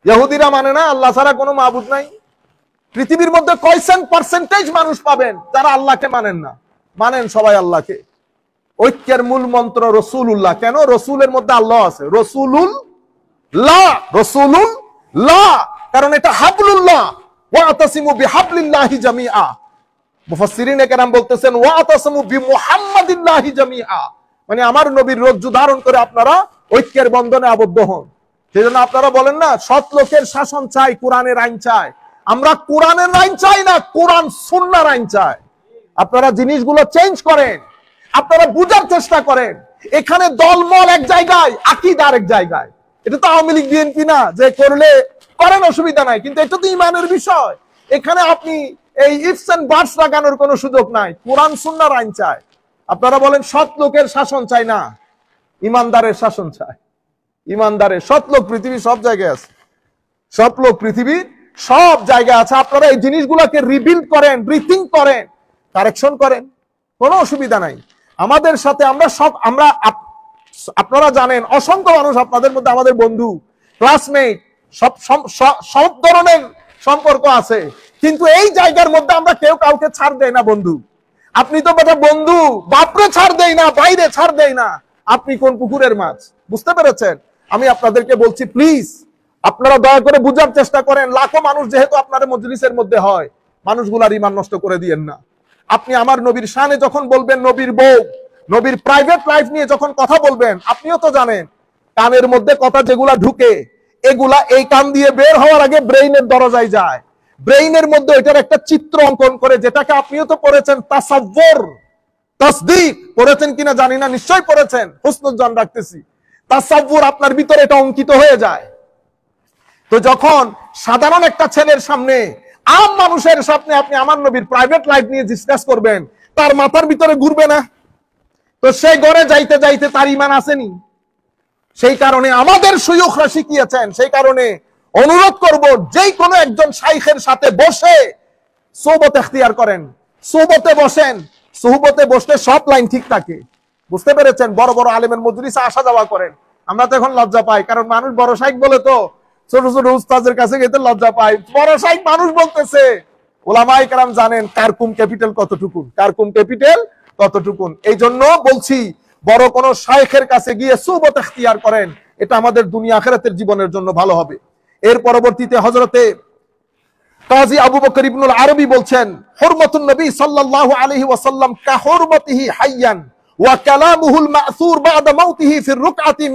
ইহুদিরা মানে না আল্লাহ ছাড়া কোনো মাবুদ নাই। পৃথিবীর মধ্যে কয়সেন পার্সেন্টেজ মানুষ পাবেন যারা আল্লাহকে মানেন না? মানেন সবাই আল্লাহকে। ঐক্যের মূল মন্ত্র রসুলুল্লাহ। কেন? রসুলের মধ্যে আল্লাহ আছে। রসুলুল্লাহ, কারণ এটা হাবলুল্লাহ, ওয়াতাসিমু বিহাবলিল্লাহি জামিআ। মুফাসসিরিনে কেরাম বলতেছেন ওয়াতাসমু বিমুহাম্মাদিল্লাহি জামিআ, মানে আমার নবীর রজ্জু ধারণ করে আপনারা ঐক্যের বন্ধনে আবদ্ধ হন। সেজন্য আপনারা বলেন না সৎ লোকের শাসন চাই, কোরআনের আইন চাই। আমরা কোরআনের আইন চাই না, কোরআন সুন্নাহর আইন চাই। আপনারা জিনিসগুলো চেঞ্জ করেন, আপনারা বুঝার চেষ্টা করেন। এখানে দলমল এক জায়গায়, আকীদা আরেক জায়গায়। এটা তো আওয়ামী লীগ বিএনপি না যে করলে করেন, অসুবিধা নাই, কিন্তু এটা তো ঈমানের বিষয়। এখানে আপনি এই ইফস এন্ড বাটস লাগানোর কোনো সুযোগ নাই। কোরআন সুন্নাহর আইন চাই। আপনারা বলেন সৎ লোকের শাসন চাই না, ইমানদারের শাসন চাই। ইমানদারের, সৎ লোক পৃথিবীর সব জায়গায় আছে, সৎ লোক পৃথিবীর সব জায়গায় আছে। আপনারা এই জিনিসগুলোকে রিবিল্ড করেন, রিথিঙ্ক করেন, কারেকশন করেন, কোনো অসুবিধা নাই। আমাদের সাথে আমরা আপনারা জানেন অসংখ্য মানুষ আপনাদের মধ্যে আমাদের বন্ধু, ক্লাসমেট, সব ধরনের সম্পর্ক আছে, কিন্তু এই জায়গার মধ্যে আমরা কেউ কাউকে ছাড় দেয় না। বন্ধু আপনি তো বেটা বন্ধু, বাপরে ছাড় দেয় না, বাইরে ছাড় দেয় না, আপনি কোন পুকুরের মাছ? বুঝতে পেরেছেন? আমি আপনাদেরকে বলছি প্লিজ আপনারা দয়া করে বুঝার চেষ্টা করেন। লাখো মানুষ যেহেতু আপনার মজলিসের মধ্যে হয়, মানুষগুলার ঈমান নষ্ট করে দিয়েন না। আপনি আমার নবীর শানে যখন বলবেন, নবীর বউ, নবীর প্রাইভেট লাইফ নিয়ে যখন কথা বলবেন, আপনিও তো জানেন কানের মধ্যে কথা যেগুলা ঢুকে, এগুলা এই কান দিয়ে বের হওয়ার আগে ব্রেইনের দরজায় যায়। ব্রেইনের মধ্যে এটার একটা চিত্র অঙ্কন করে, যেটাকে আপনিও তো পড়েছেন, তাসাব্বুর, তাসদিক পড়েছেন কিনা জানি না, নিশ্চয়ই পড়েছেন, হুসনুজ্জান রাখতেছি। তাসাব্বুর আপনার ভিতরে এটা অঙ্কিত হয়ে যায়। তো যখন সাধারণ একটা ছেলের সামনে, আম মানুষের সামনে আপনি আমার নবীর প্রাইভেট লাইফ নিয়ে ডিসকাস করবেন, তার মাথার ভিতরে ঘুরবে না? তো সেই ঘরে যাইতে যাইতে তার ঈমান আসেনি। সেই কারণে আমাদের শায়খরা শিখিয়েছেন, সেই কারণে অনুরোধ করব, যেই কোনো একজন শাইখের সাথে বসে সোহবত এখতিয়ার করেন, সোহবতে বসেন। সোহবতে বসলে সব লাইন ঠিক থাকে। বুঝতে পেরেছেন? বড় বড় আলেমের মজলিসে আসা যাওয়া করেন। আমরা তো এখন লজ্জা পাই, কারণ মানুষ বড় শাইখ বলে তো ছোট ছোট উস্তাদের কাছে গেতে লজ্জা পাই। বড় শাইখ মানুষ বলতেছে, ওলামায়ে কেরাম জানেন কারকুম ক্যাপিটাল কতটুকু, কারকুম ক্যাপিটাল কতটুকুন। এই জন্য বলছি, বড় কোন শাইখের কাছে গিয়ে সুহবত ইখতিয়ার করেন, এটা আমাদের দুনিয়া আখিরাতের জীবনের জন্য ভালো হবে। এর পরবর্তীতে হযরতে কাজী আবু বকর ইবনুল আরবী বলছেন, হুরমাতুন নবী সাল্লাল্লাহু আলাইহি ওয়াসাল্লাম কা হুরমাতিহি হাইয়ান ওয়া কালামুহুল মা'সুর বা'দা মাউতিহি ফির রুকআতি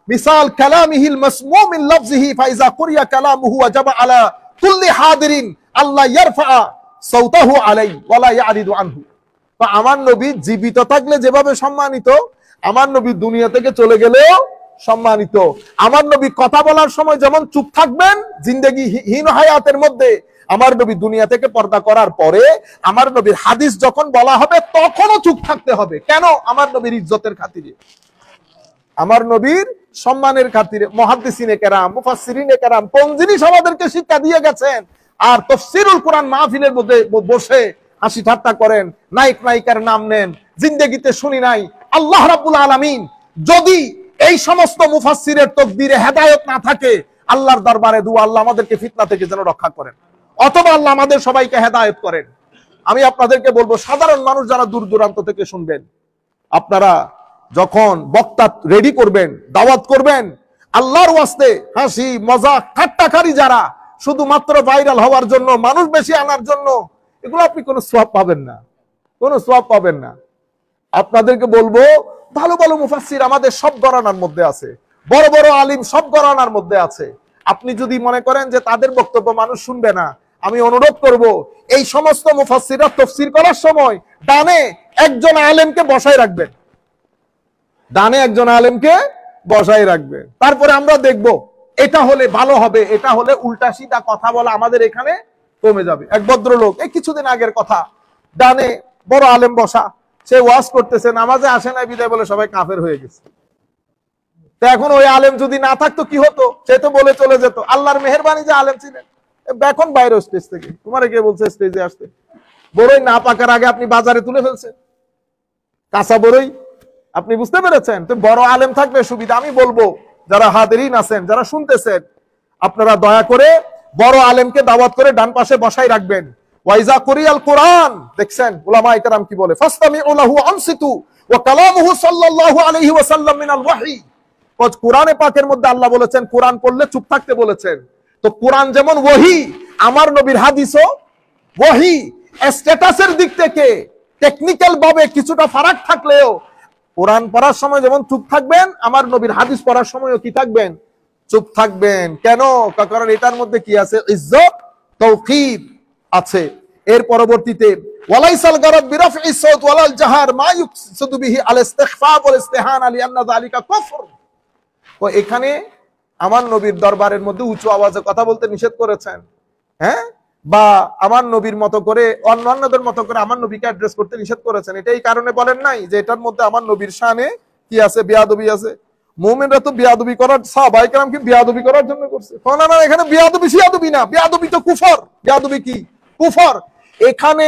মিসাল কালামিহিল মাসমুম মিন লাফজিহি ফাইজা কুরিয়া কালামুহু ওয়াজাবা আলা কুল্লি হাদিরিন আল্লাহ ইয়ারফা সাওতাহু আলাইহি ওয়া লা ইয়ারিদু আনহু। তো আমার নবী জীবিত থাকলে যেভাবে সম্মানিত, আমার নবী দুনিয়া থেকে চলে গেলেও সম্মানিত। আমার নবী কথা বলার সময় যেমন চুপ থাকবেন জিন্দেগি হীন হায়াতের মধ্যে, আমার নবী দুনিয়া থেকে পর্দা করার পরে আমার নবীর হাদিস যখন বলা হবে তখনও চুপ থাকতে হবে। কেন? আমার নবীর ইজ্জতের খাতিরে, আমার নবীর সম্মানের খাতিরে। মুহাদ্দিসিনে কেরাম, মুফাসসিরিনে কেরাম কোন জিনিস আমাদেরকে শিক্ষা দিয়ে গেছেন। আর তাফসীরুল কোরআন মাহফিলের মধ্যে বসে হাসি ঠাট্টা করেন, নায়ক নায়িকার নাম নেন, জিন্দেগিতে শুনি নাই। আল্লাহ রাব্বুল আলামিন যদি এই সমস্ত মুফাসসিরের তাকদীরে হেদায়েত না থাকে, আল্লাহর দরবারে দুআ, আল্লাহ আমাদেরকে ফিতনা থেকে যেন রক্ষা করেন, অথবা আল্লাহ আমাদের সবাইকে হেদায়েত করেন। আমি আপনাদেরকে বলবো, সাধারণ মানুষ যারা দূর দূরান্ত থেকে শুনবেন, আপনারা যখন বক্তা রেডি করবেন, দাওয়াত করবেন, আল্লাহর ওয়াস্তে হাসি মজা ঠাট্টাকারী যারা শুধুমাত্র ভাইরাল হওয়ার জন্য, মানুষ বেশি আনার জন্য, এগুলো আপনি কোনো সওয়াব পাবেন না, কোনো সওয়াব পাবেন না। আপনাদেরকে বলবো, ভালো ভালো মুফাসসির আমাদের সব ঘরানার মধ্যে আছে, বড় বড় আলিম সব ঘরানার মধ্যে আছে। আপনি যদি মনে করেন যে তাদের বক্তব্য মানুষ শুনবে না, আমি অনুরোধ করব, এই সমস্ত মুফাসসিররা তাফসীর করার সময় ডানে একজন আলেমকে বসায় রাখবেন, ডানে একজন আলেমকে বসায় রাখবেন। তারপরে আমরা দেখব এটা হলে ভালো হবে, এটা হলে উল্টা সিধা কথা বলা আমাদের এখানে কমে যাবে। এক ভদ্রলোক, এই কিছুদিন আগের কথা, ডানে বড় আলেম বসা, সে ওয়াজ করতেছে, নামাজে আসে না বিদায় বলে সবাই কাফের হয়ে গেছে। তো এখন ওই আলেম যদি না থাকতো কি হতো? সে তো বলে চলে যেত। আল্লাহর মেহেরবানি যে আলেম ছিলেন, এখন বাইরে স্টেজ থেকে, তোমারে কে বলছে স্টেজে আসতে? বড়ই না পাকার আগে আপনি বাজারে তুলে ফেলছেন, কাঁচা বড়ই। আপনি বুঝতে পেরেছেন? তো বড় আলেম থাকবে সুবিধা। আমি বলবো, যারা হাদিরিন আছেন, যারা শুনতেছেন, আপনারা দয়া করে বড় আলেমকে দাওয়াত করে ডান পাশে বসাই রাখবেন। ওয়াইজা কুরিয়াল কোরআন, দেখছেন উলামায়ে কেরাম কি বলে, ফাসতামিউ লাহু আনসিতু ওয়া কালামুহু সাল্লাল্লাহু আলাইহি ওয়াসাল্লাম মিনাল ওয়াহী। কোরআনে পাকের মধ্যে আল্লাহ বলেছেন কোরআন পড়লে চুপ থাকতে বলেছেন। তো কোরআন যেমন ওহী, আমার নবীর হাদিসও ওহী। স্ট্যাটাসের দিক থেকে টেকনিক্যাল ভাবে কিছুটা ফারাক থাকলেও কোরআন পড়ার সময় যেমন চুপ থাকবেন, আমার নবীর হাদিস পড়ার সময়ও কি থাকবেন? চুপ থাকবেন। কেন? কারণ এটার মধ্যে কি আছে? ইজ্জত, তাওকীর আছে। এর পরবর্তীতে ওয়ালাইসাল গারাদ বিরাফই সাউত ওয়ালাল জাহার মা ইউকসিদু বিহি আল ইস্তিগফার ওয়াল ইস্তিহানা লিআন্না যালিকা কুফর। তো এখানে আমার নবীর দরবারের মধ্যে উঁচু আওয়াজে কথা বলতে নিষেধ করেছেন, হ্যাঁ, বা আমার নবীর মতো করে অন্যান্যদের মতো করে আমার নবীকে অ্যাড্রেস করতে নিষেধ করেছেন। এটা এই কারণে বলেন নাই যে এটার মধ্যে আমার নবীর শানে কি আছে? বেয়াদবি আছে। মুমিনরা তো বেয়াদবি করার, সাহাবায়ে কেরাম কি বেয়াদবি করার জন্য করছে? না না, এখানে বেয়াদবি সিয়াদবি না, বেয়াদবি তো কুফর। বেয়াদবি কি? কুফর। এখানে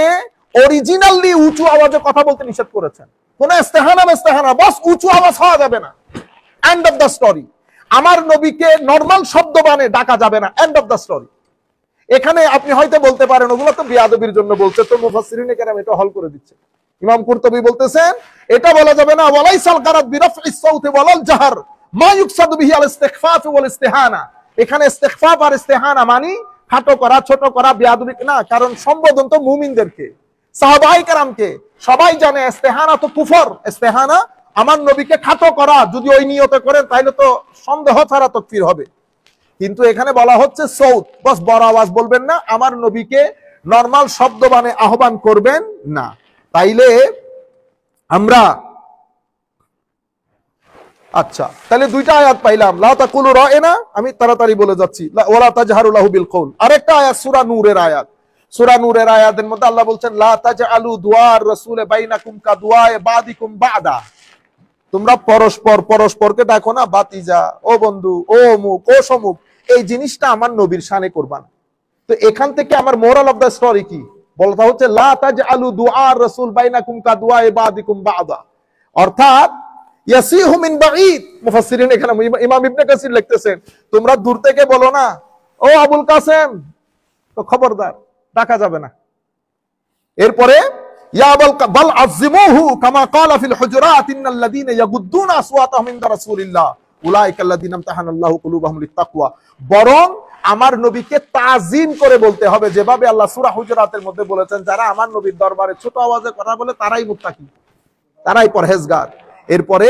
অরিজিনালি উঁচু আওয়াজে কথা বলতে নিষেধ করেছেন। কোন ইস্তেহানা বস উঁচু আওয়াজ হওয়া যাবে না, এন্ড অফ দ্য স্টোরি। আমার নবীকে নরমাল শব্দ বানে ডাকা যাবে না, এন্ড অফ দ্য স্টোরি। এখানে আপনি হয়তো বলতে পারেন ওগুলো তো বেয়াদবির জন্য বলছে, তো মুফাসসিরিনে কেরাম এটা হল করে দিচ্ছে। ইমাম কুরতুবী বলতেছেন এটা বলা যাবে না, ওয়ালাইসাল গারাদ বিরাফইস সাউতি ওয়ালাল জাহর মা ইউকসাদু বিহি আল ইস্তিগফাফ ওয়াল ইস্তিহানা। এখানে ইস্তিগফাফ আর ইস্তিহানা মানে খাটো করা, ছোট করা, বেয়াদবি না। কারণ সম্বোধন তো মুমিনদেরকে, সাহাবায়ে কেরামকে। সবাই জানে ইস্তিহানা তো কুফর। ইস্তিহানা আমার নবীকে খাটো করা, যদি ওই নিয়তে করেন তাহলে তো সন্দেহ ছাড়া তাকফীর হবে। কিন্তু এখানে বলা হচ্ছে সৌত, বস বড় আওয়াজ বলবেন না, আমার নবীকে নরমাল শব্দ বানে আহ্বান করবেন না। তাইলে আমরা আচ্ছা, তাহলে দুইটা আয়াত পাইলাম। লা তাকুলু রায়না, আমি তাড়াতাড়ি বলে যাচ্ছি, ওয়ালা তাজহারু লাহু বিল কওল। আরেকটা আয়াত সূরা নূরের আয়াত। সূরা নূরের আয়াতের মধ্যে আল্লাহ বলছেন লা তাজআলু দুআর রাসূল বাইনাকুম কা দুআয়ে বাদিকুম বাদা। তোমরা পরস্পরকে দেখো না বাতিজা, ও বন্ধু, ও অমুক, ও সমুক। এই জিনিসটা আমার নবীর শানে করবা না। তো এখান থেকে আমার মোরাল অফ দ্য স্টোরি কি? বলতা হচ্ছে লা তাজআলু দুআর রাসূল বাইনাকুম কা দুআয়ে বাদিকুম বাদা। অর্থাৎ ইয়াসিহু মিন বাঈদ। মুফাসসিরিন এখানে ইমাম ইবনে কাসির লিখতেছেন তোমরা দূর থেকে বলো না, ও আবুল কাসেম, তো খবরদার, ডাকা যাবে না। এরপরে ইয়া বাল আযিমুহু কামা ক্বালা ফিল হুজুরাত ইন্নাল্লাযীনা ইয়াগুদ্দুনা আসওয়াতাহুম ইনদা রাসূলিল্লাহ উলাইকা আল্লাযীনা ইমতাহানাল্লাহু কুলুবাহুম লিত্তাকওয়া। বরং আমার নবীকে তাজিম করে বলতে হবে, যেভাবে আল্লাহ সূরা হুজুরাতের মধ্যে বলেছেন যারা আমার নবীর দরবারে ছোট আওয়াজে কথা বলে তারাই মুত্তাকি, তারাই পরহেজগার। এরপরে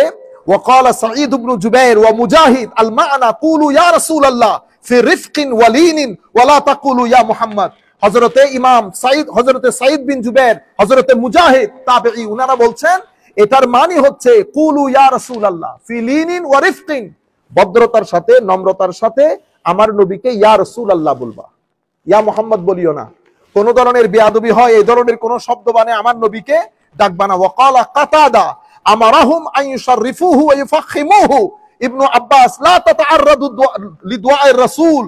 ওয়াকালা সাঈদ ইবনে জুবাইর ওয়া মুজাহিদ আল মা'না কুলু ইয়া রাসূলুল্লাহ ফি রিফকিন ওয়া লিনিন ওয়া লা তাকুলু ইয়া মুহাম্মদ। হযরতে ইমাম সাঈদ, হযরতে সাঈদ বিন জুবাইর, হযরতে মুজাহিদ তাবেঈ, উনারা বলছেন এটার মানে হচ্ছে কুলু ইয়া রাসূলুল্লাহ ফি লিনিন ওয়া রিফকিন, ভদ্রতার সাথে, নম্রতার সাথে আমার নবীকে ইয়া রাসূলুল্লাহ বলবা, ইয়া মুহাম্মদ বলিও না। কোন ধরনের বেয়াদবি হয়, এই ধরনের কোন শব্দ বানে আমার নবীকে ডাকবা না। ওয়াকালা কাতাদা আমারাহুম আন ইউশাররিফুহু ওয়া ইউফখিমুহু। ইবনু আব্বাস লা তাতাআররাদু লিদুআইর রাসূল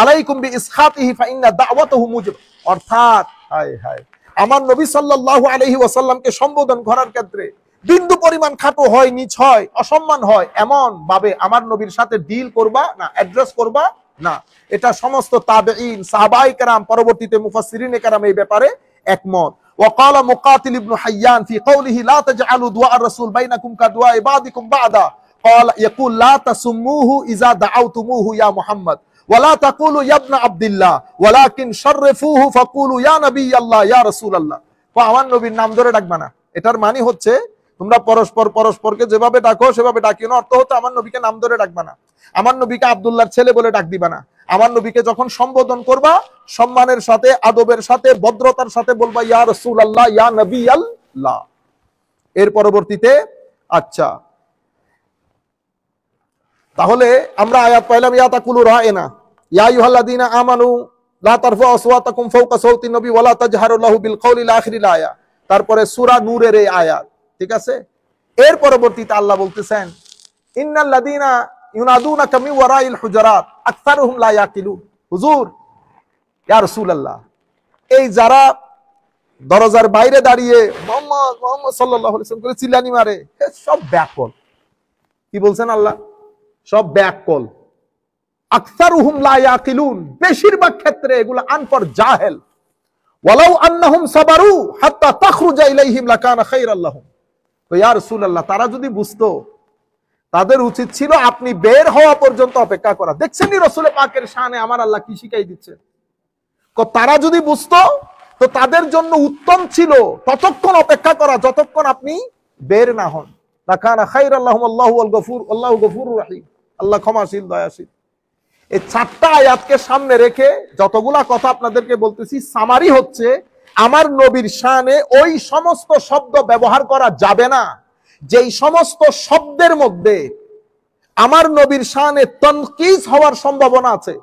আলাইকুম বিইসখাতিহি ফাইন্না দাওয়াতাহু মুজিব। অর্থাৎ হায় হায়, আমার নবী সাল্লাল্লাহু আলাইহি ওয়াসাল্লামকে সম্বোধন করার ক্ষেত্রে বিন্দু পরিমাণ খাটো হয়, নিচ হয়, অসম্মান হয়, এমন ভাবে আমার নবীর সাথে ডিল করবা না, অ্যাড্রেস করবা না। এটা সমস্ত তাবেঈন, সাহাবায়ে কেরাম, পরবর্তীতে মুফাসসিরিনে কেরাম এই ব্যাপারে একমত। وقال مقاتل ابن حيان في قوله لا تجعلوا دعاء الرسول بينكم كدعاء بعضكم بعضا قال يقول لا تسموه اذا دعوتموه يا محمد ولا تقولوا يا ابن عبد الله ولكن شرفوه فقولوا يا نبي الله يا رسول الله। আমার নবীর নাম ধরে ডাকবা না। এটার মানে হচ্ছে তোমরা পরস্পরকে যেভাবে ডাকো সেভাবে ডাকিও না। অর্থ হচ্ছে আমার নবীকে নাম ধরে ডাকবা না, আমার নবীকে আব্দুল্লাহর ছেলে বলে ডাক দিবা না। আমার নবীকে যখন সম্বোধন করবা সম্মানের সাথে, আদবের সাথে, ভদ্রতার সাথে বলবা ইয়া রাসূলুল্লাহ, ইয়া নবী আল্লাহ। এর পরবর্তীতে আচ্ছা, তাহলে আমরা আয়াত পাইলাম ইয়া তাকুলু রায়না ইয়া আইয়ুহাল্লাযীনা আমানু লা তারফাউ আসওয়াতাকুম ফাওকা সাওতিন নবী ওয়া লা তাজহারু লাহু বিল কওলি ইলা আখিরিল আয়াত। তারপরে সূরা নূরের এই আয়াত, ঠিক আছে। এর পরবর্তীতে আল্লাহ বলতেছেন ইন্নাল্লাযীনা ইউনাদুনাকা মিন ওয়ারাইল হুজুরাত আকসারুহুম লা ইয়াকিলুন। হুজুর, ইয়া রাসূলুল্লাহ, এই যারা দরজার বাইরে দাঁড়িয়ে মুহাম্মদ মুহাম্মদ সাল্লাল্লাহু আলাইহি ওয়াসাল্লাম করে চিল্লানি মারে, সব ব্যাকল। কি বলছেন আল্লাহ? সব ব্যাকল। আকসারুহুম লা ইয়াকিলুন, বেশিরভাগ ক্ষেত্রে এগুলো আনপড়, জাহেল। ওয়ালাউ আন্নাহুম সাবারু হাত্তা তাখরুজা ইলাইহিম লাকানা খায়রাল লাহুম। তো ইয়া রাসূলুল্লাহ, তারা যদি বুঝতো, তাদের উচিত ছিল আপনি বের হওয়া পর্যন্ত অপেক্ষা করা। দেখছেন নি রাসূল পাকের শানে আমার আল্লাহ কি শিখাই দিচ্ছে। তারা যদি বুঝতো তো তাদের জন্য উত্তম ছিল ততক্ষণ অপেক্ষা করা যতক্ষণ আপনি বের না হন। লাকানা খায়রাল লাহুম আল্লাহু আল গফুর, আল্লাহু গফুরুর রহিম, আল্লাহ ক্ষমাশীল দয়াশীল। এই 4টা আয়াতকে সামনে রেখে যতগুলা কথা আপনাদেরকে বলতেছি, সামারি হচ্ছে আমার নবীর শানে ওই সমস্ত শব্দ ব্যবহার করা যাবে না যেই সমস্ত শব্দের মধ্যে আমার নবীর শানে তনকিস হওয়ার সম্ভাবনা আছে।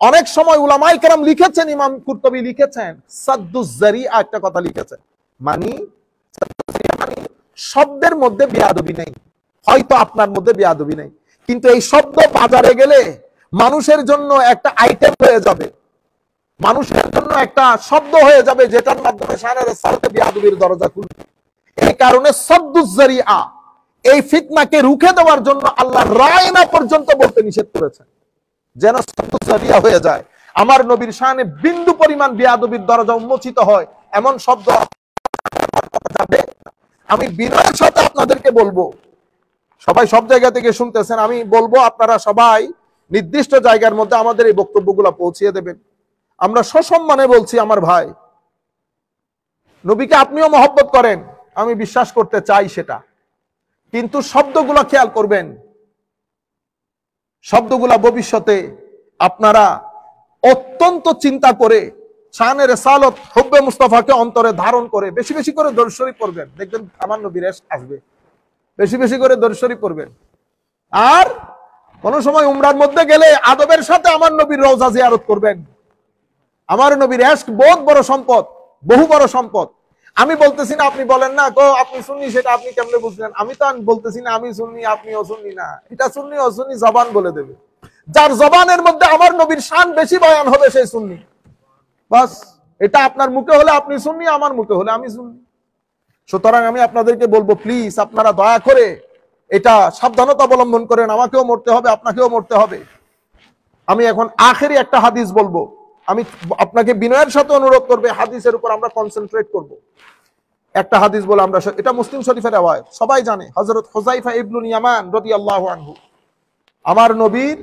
অনেক সময় উলামায়ে কেরাম লিখেছেন, ইমাম কুরতুবী লিখেছেন সাদ্দুজ যারিআ একটা কথা লিখেছেন, মানে শব্দের মধ্যে বেয়াদবি নেই, হয়তো আপনার মধ্যে বেয়াদবি নেই, কিন্তু এই শব্দ বাজারে গেলে মানুষের জন্য একটা আইটেম হয়ে যাবে, মানুষের জন্য একটা শব্দ হয়ে যাবে যেটার মাধ্যমে শানে রিসালাতে বেয়াদবির দরজা খুলবে। এই কারণে সাদ্দুজ যারিআ, এই ফিতনাকে রুখে দেওয়ার জন্য আল্লাহ রায় না পর্যন্ত বলতে নিষেধ করেছেন, যেন সাদ্দুজ যারিআ হয়ে যায়, আমার নবীর শানে বিন্দু পরিমাণ বেয়াদবির দরজা উন্মোচিত হয় এমন শব্দ যাবে। আমি বিনয়ের সাথে আপনাদেরকে বলবো, সবাই সব জায়গা থেকে শুনতেছেন, আমি বলবো আপনারা সবাই নির্দিষ্ট জায়গার মধ্যে আমাদের এই বক্তব্যগুলো পৌঁছিয়ে দেবেন। আমরা সসম্মানে বলছি, আমার ভাই, নবীকে আপনিও মহব্বত করেন, আমি বিশ্বাস করতে চাই সেটা, কিন্তু শব্দগুলো খেয়াল করবেন, শব্দগুলা ভবিষ্যতে আপনারা অত্যন্ত চিন্তা করে শানে রিসালাত হুব্বে মুস্তাফাকে অন্তরে ধারণ করে বেশি বেশি করে দরুদ শরীফ পড়বেন, দেখবেন আমার নবীর ইশক আসবে। বেশি বেশি করে দরুদ শরীফ পড়বেন। আর কোন সময় উমরার মধ্যে গেলে আদবের সাথে আমার নবীর রওজা জিয়ারত করবেন। আমার নবীর ইশক বহুত বড় সম্পদ, বহু বড় সম্পদ। আমি বলতেছি না আপনি বলেন না গো আপনি সুন্নি, সেটা আপনি কেমনে বুঝলেন? আমি তো বলতেছি না আমি সুন্নি আপনি অসুন্নি, না, এটা সুন্নি অসুন্নি জবান বলে দেবে। যার জবানের মধ্যে আমার নবীর শান বেশি বয়ান হবে সেই সুন্নি, বাস। এটা আপনার মুখে হলে আপনি সুন্নি, আমার মুখে হলে আমি সুন্নি। সুতরাং আমি আপনাদেরকে বলবো, প্লিজ আপনারা দয়া করে এটা সাবধানতা অবলম্বন করেন, আমাকেও মরতে হবে, আপনাকেও মরতে হবে। আমি এখন আখেরি একটা হাদিস বলবো, আমি আপনাকে বিনয়ের সাথে অনুরোধ করবে হাদিসের উপর আমরা কনসেন্ট্রেট করব। একটা হাদিস বলে আমরা, এটা মুসলিম শরীফের রওয়ায়াত, সবাই জানে, হযরত হুযায়ফা ইবনুল ইয়ামান রাদিয়াল্লাহু আনহু, আমার নবীর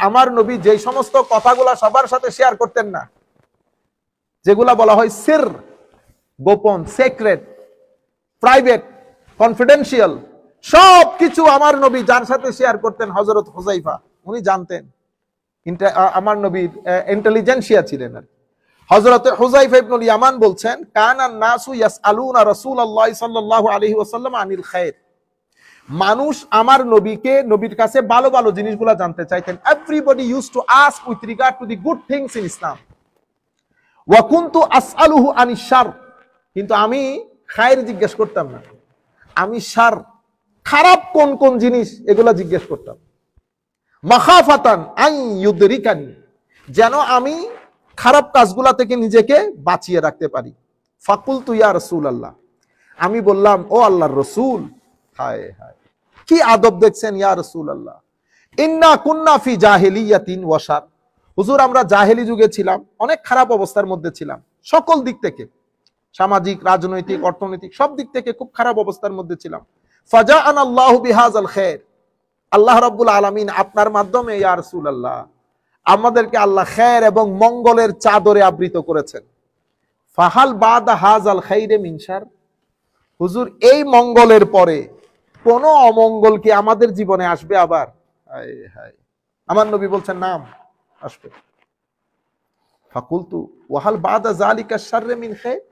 আমার নবী যেই সমস্ত কথাগুলা সবার সাথে শেয়ার করতেন না, যেগুলা বলা হয় সির, গোপন, সিক্রেট, প্রাইভেট, কনফিডেন্সিয়াল, সব কিছু আমার নবী যার সাথে শেয়ার করতেন হযরত হুযায়ফা, উনি জানতেন। আমার নবীর ইন্টেলিজেন্সিয়া ছিলেন। হযরত হুযায়ফা ইবনুল ইয়ামান বলছেন, কানান নাসু ইয়াসআলুনা রাসূলুল্লাহ সাল্লাল্লাহু আলাইহি ওয়াসাল্লাম আনিল খায়র, মানুষ আমার নবীকে, নবীর কাছে ভালো ভালো জিনিসগুলো জানতে চাইতেন। Everybody used to ask with regard to the good things in Islam, ওয়া কুনতু আসআলুহু আনিশ শার, কিন্তু আমি খায়ের জিজ্ঞেস করতাম না, আমি শার, খারাপ কোন কোন জিনিস এগুলা জিজ্ঞেস করতাম। মাখাফাতান আন ইউদরিকানি, যেন আমি খারাপ কাজগুলা থেকে নিজেকে বাঁচিয়ে রাখতে পারি। ফাকুলতু ইয়া রাসূলুল্লাহ, আমি বললাম ও আল্লাহর রাসূল, হায় হায় কি আদব দেখছেন, ইয়া রাসূলুল্লাহ, ইন্না কুন্না ফি জাহিলিয়াতিন ওয়া শার, হুজুর আমরা জাহেলি যুগে ছিলাম, অনেক খারাপ অবস্থার মধ্যে ছিলাম, সকল দিক থেকে, সামাজিক, রাজনৈতিক, অর্থনৈতিক সব দিক থেকে খুব খারাপ অবস্থার মধ্যে ছিলাম। ফাজাআনা আল্লাহু বিহাযাল খায়র, আল্লাহ রাব্বুল আলামিন আপনার মাধ্যমে ইয়া রাসূলুল্লাহ আমাদেরকে আল্লাহ খায়র এবং মঙ্গলের চাদরে আবৃত করেছেন। ফাহাল বাদা হাযাল খায়রে মিন শার, হুজুর এই মঙ্গলের পরে কোন অমঙ্গল কি আমাদের জীবনে আসবে আবার? হায় হায়, আমার নবী বলছেন নাম আসবে। ফাকুলতু ওয়াহাল বাদা যালিকা শাররে মিন খায়র,